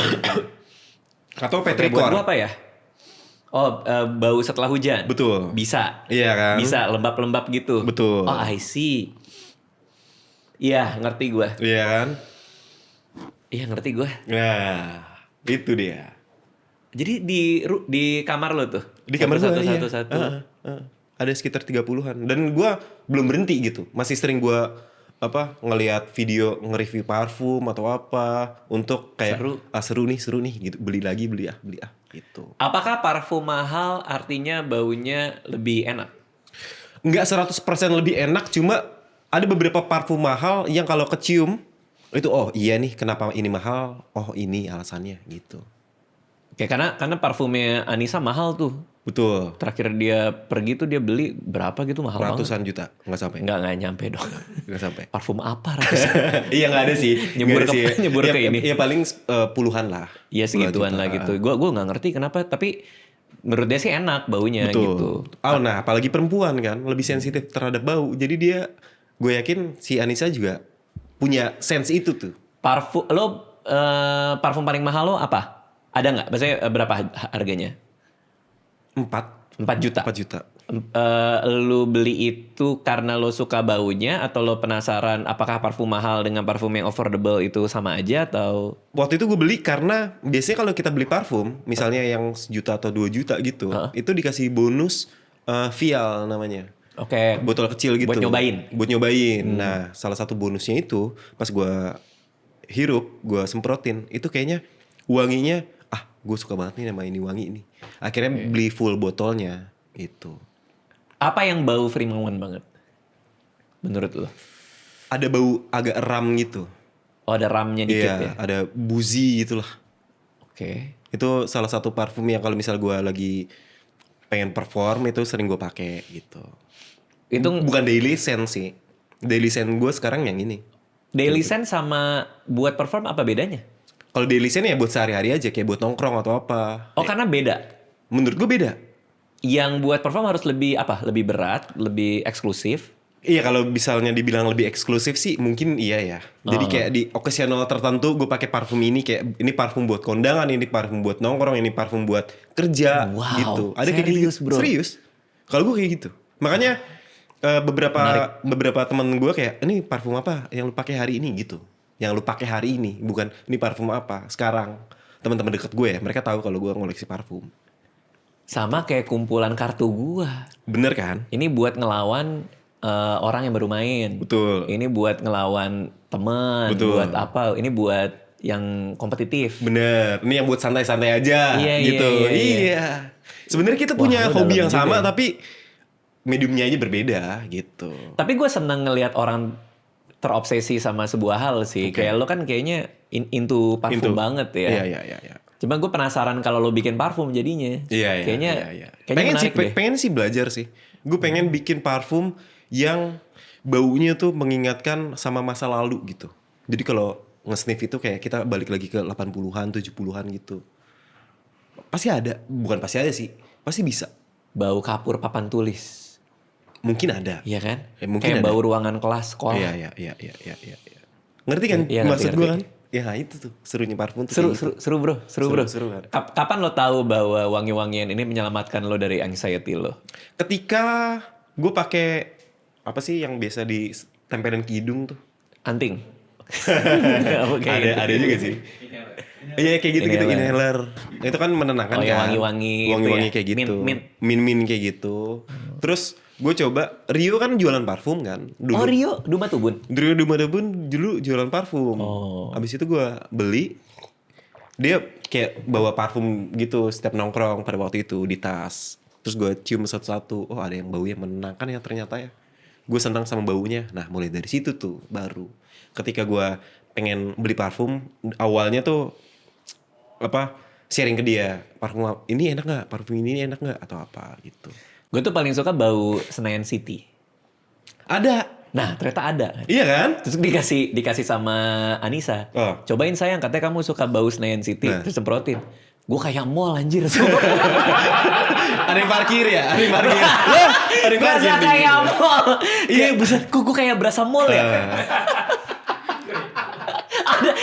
Atau
Oke, buat
petrikor.
gue apa ya? Oh, bau setelah hujan.
Betul.
Bisa.
Iya kan?
Bisa lembab-lembab gitu.
Betul.
Oh, I see. Iya, ngerti gue.
Iya kan?
Iya, ngerti gue.
Nah, itu dia.
Jadi di kamar lo tuh?
Di kamar gue, iya.
Satu.
Ada sekitar 30-an. Dan gue belum berhenti gitu. Masih sering gue ngelihat video nge-review parfum atau apa untuk kayak
Seru.
seru nih gitu. Beli lagi gitu.
Apakah parfum mahal artinya baunya lebih enak?
Nggak 100% lebih enak, cuma ada beberapa parfum mahal yang kalau kecium itu oh iya nih kenapa ini mahal? Oh ini alasannya gitu.
Oke, karena parfumnya Anissa mahal tuh.
Betul.
Terakhir dia pergi tuh dia beli berapa gitu mahal banget.
Ratusan juta, nggak sampai.
Nggak nyampe dong.
Nggak sampai.
Parfum apa ratusan?
Iya nggak ada sih.
Nyebur
Nggak ada
ke- nyebur ke ini.
Ya paling puluhan lah.
Iya segituan
Puluhan
lah
juta.
gitu. Gue nggak ngerti kenapa, tapi menurut dia sih enak baunya
Betul.
gitu.
Oh nah apalagi perempuan kan lebih sensitif terhadap bau. Jadi dia, gue yakin si Anissa juga punya sense itu tuh.
Parfum parfum paling mahal lo apa? Ada nggak? Maksudnya berapa harganya?
4
4 juta.
4 juta.
lu beli itu karena lo suka baunya atau lo penasaran apakah parfum mahal dengan parfum yang affordable itu sama aja atau?
Waktu itu gue beli karena biasanya kalau kita beli parfum, misalnya yang 1 juta atau 2 juta gitu, itu dikasih bonus vial namanya.
Oke.
Botol kecil gitu.
Buat nyobain.
Buat nyobain. Nah, salah satu bonusnya itu pas gue hirup, gue semprotin, itu kayaknya wanginya, gue suka banget nih sama ini wangi ini. Akhirnya beli full botolnya itu.
Apa yang bau Frimawan banget menurut lo?
Ada bau agak ram gitu.
Oh, ada ramnya dikit ya?
Iya, ada buzi gitu lah.
Oke.
Itu salah satu parfum yang kalau misal gue lagi pengen perform itu sering gue pakai gitu.
Itu
Bukan daily scent sih. Daily scent gue sekarang yang ini.
daily scent sama buat perform apa bedanya?
Kalau daily scent ya buat sehari-hari aja, kayak buat nongkrong atau apa.
Oh, karena beda.
Menurut gue beda.
Yang buat perform harus lebih apa? Lebih berat, lebih eksklusif.
Iya, kalau misalnya dibilang lebih eksklusif sih mungkin iya ya. Jadi kayak di occasional tertentu gue pakai parfum ini, kayak ini parfum buat kondangan, ini parfum buat nongkrong, ini parfum buat kerja
Wow,
gitu. Ada kayak
serius,
gitu.
bro?
Serius. Kalau gue kayak gitu. Makanya beberapa teman gue kayak, ini parfum apa yang lu pakai hari ini gitu. Yang lu pakai hari ini, bukan ini parfum apa sekarang. Teman-teman deket gue ya, mereka tahu kalau gue ngoleksi parfum.
Sama kayak kumpulan kartu gua.
Bener kan?
Ini buat ngelawan orang yang baru main.
Betul.
Ini buat ngelawan teman.
Betul.
Buat apa? Ini buat yang kompetitif.
Bener. Ini yang buat santai-santai aja
Iya,
gitu.
iya.
Iya. Sebenarnya kita
Wah,
punya
lu
hobi
dalam
yang
juga
sama
ya.
tapi mediumnya aja berbeda gitu.
Tapi gue seneng ngelihat orang terobsesi sama sebuah hal sih. Kayak lo kan kayaknya into parfum banget ya.
Iya.
Cuma gue penasaran kalau lo bikin parfum jadinya.
Iya.
Kayaknya
Pengen sih,
menarik deh.
pengen sih belajar sih. Gue pengen bikin parfum yang baunya tuh mengingatkan sama masa lalu gitu. Jadi kalau nge-sniff itu kayak kita balik lagi ke 80-an, 70-an gitu. Pasti ada, bukan pasti ada sih. Pasti bisa.
Bau kapur papan tulis.
Mungkin ada.
Iya kan?
Mungkin
Kayak
ada.
bau ruangan kelas sekolah.
Iya. Ngerti kan
Iya, ngerti,
maksud gue
ngerti.
kan? Ya itu tuh serunya parfum tuh.
Seru,
kayak gitu.
seru bro, seru bro.
Seru kan?
Kapan lo tahu bahwa wangi-wangian ini menyelamatkan lo dari anxiety lo?
Ketika gue pakai apa sih yang biasa ditempelin ke hidung tuh?
Anting.
Ada juga sih. Iya kayak gitu-gitu inhaler. Itu kan menenangkan
Oh, yang
kan.
wangi-wangi
Wangi-wangi
itu ya?
kayak gitu.
Mint.
Min kayak gitu. Terus gue coba, Rio kan jualan parfum kan. Dulu.
Oh Rio, Duma Tubun.
Rio Dumadabun dulu jualan parfum.
Oh.
Abis itu gue beli. Dia kayak bawa parfum gitu setiap nongkrong pada waktu itu di tas. Terus gue cium satu-satu. Oh ada yang baunya menenangkan ya ternyata ya. Gue senang sama baunya. Nah mulai dari situ tuh baru. Ketika gue pengen beli parfum, awalnya tuh apa sharing ke dia. Parfum ini enak nggak? Parfum ini enak nggak? Atau apa gitu.
Gue tuh paling suka bau Senayan City.
Ada.
Nah ternyata ada.
Iya kan?
Terus dikasih sama Anissa.
Oh.
Cobain sayang, katanya kamu suka bau Senayan City.
Nah.
Terus semprotin. Gue kayak mall anjir.
Ada yang parkir ya? Ada yang parkir. Loh, ada yang
Berasa
parkir.
kayak mall. Iya buset, gue kayak berasa mall ya.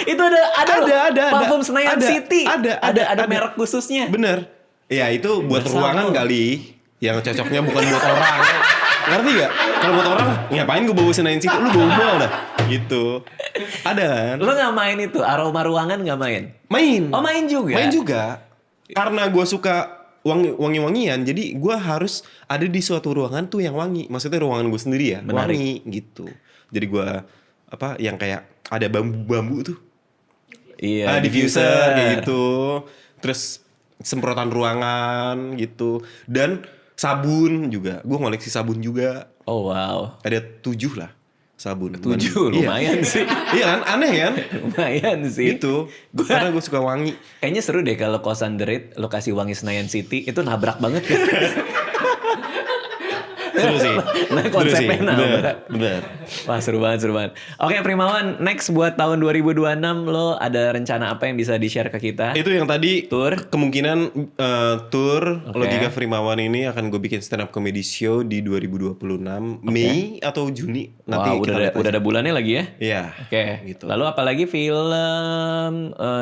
Ada parfum Senayan
Ada,
City.
ada.
Merek khususnya.
Bener. Ya itu buat
Berasa
ruangan
mall.
kali. Yang cocoknya bukan buat orang. Ngerti gak? Kalau buat orang, ngapain gue bawa Senayan City? Lu bawa mall dah. Gitu. Ada kan?
Lo gak main itu? Aroma ruangan gak main?
Main.
Oh main juga?
Main juga. Karena gue suka wangi-wangian, jadi gue harus ada di suatu ruangan tuh yang wangi. Maksudnya ruangan gue sendiri ya,
Menarik.
wangi gitu. Jadi gue apa yang kayak ada bambu-bambu tuh.
Iya.
Diffuser kayak gitu. Terus semprotan ruangan gitu. Dan sabun juga. Gue ngoleksi sabun juga.
Oh wow.
Ada 7 lah sabun.
7
Iya.
lumayan sih.
Iya kan? Aneh kan?
Lumayan sih.
Gitu. Karena gue suka wangi.
Kayaknya seru deh kalau kosan The Rit lo kasih wangi Senayan City itu nabrak banget kan.
Seru sih.
Nah,
Seru sih.
konsepnya nambah.
Bener.
Wah, seru banget, seru banget. Oke, Primawan, next buat tahun 2026 lo ada rencana apa yang bisa di-share ke kita?
Itu yang tadi
Tour?
kemungkinan tour
Oke.
Logika Frimawan ini akan gue bikin stand up comedy show di 2026 Mei atau Juni nanti
Wah,
kita lihat
udah
aja.
ada bulannya lagi ya?
Iya.
Oke.
Gitu.
Lalu apalagi film,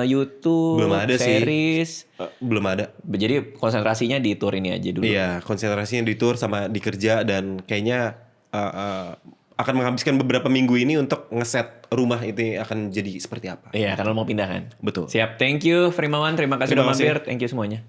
YouTube,
Belum ada sih.
series.
Belum ada.
Jadi konsentrasinya di tour ini aja dulu.
Iya, konsentrasinya di tour sama di kerja dan kayaknya akan menghabiskan beberapa minggu ini untuk ngeset rumah itu akan jadi seperti apa.
Iya, karena lo mau pindah kan?
Betul.
Siap, thank you Frimawan, terima kasih
Terima
udah
kasih.
mampir, thank you semuanya.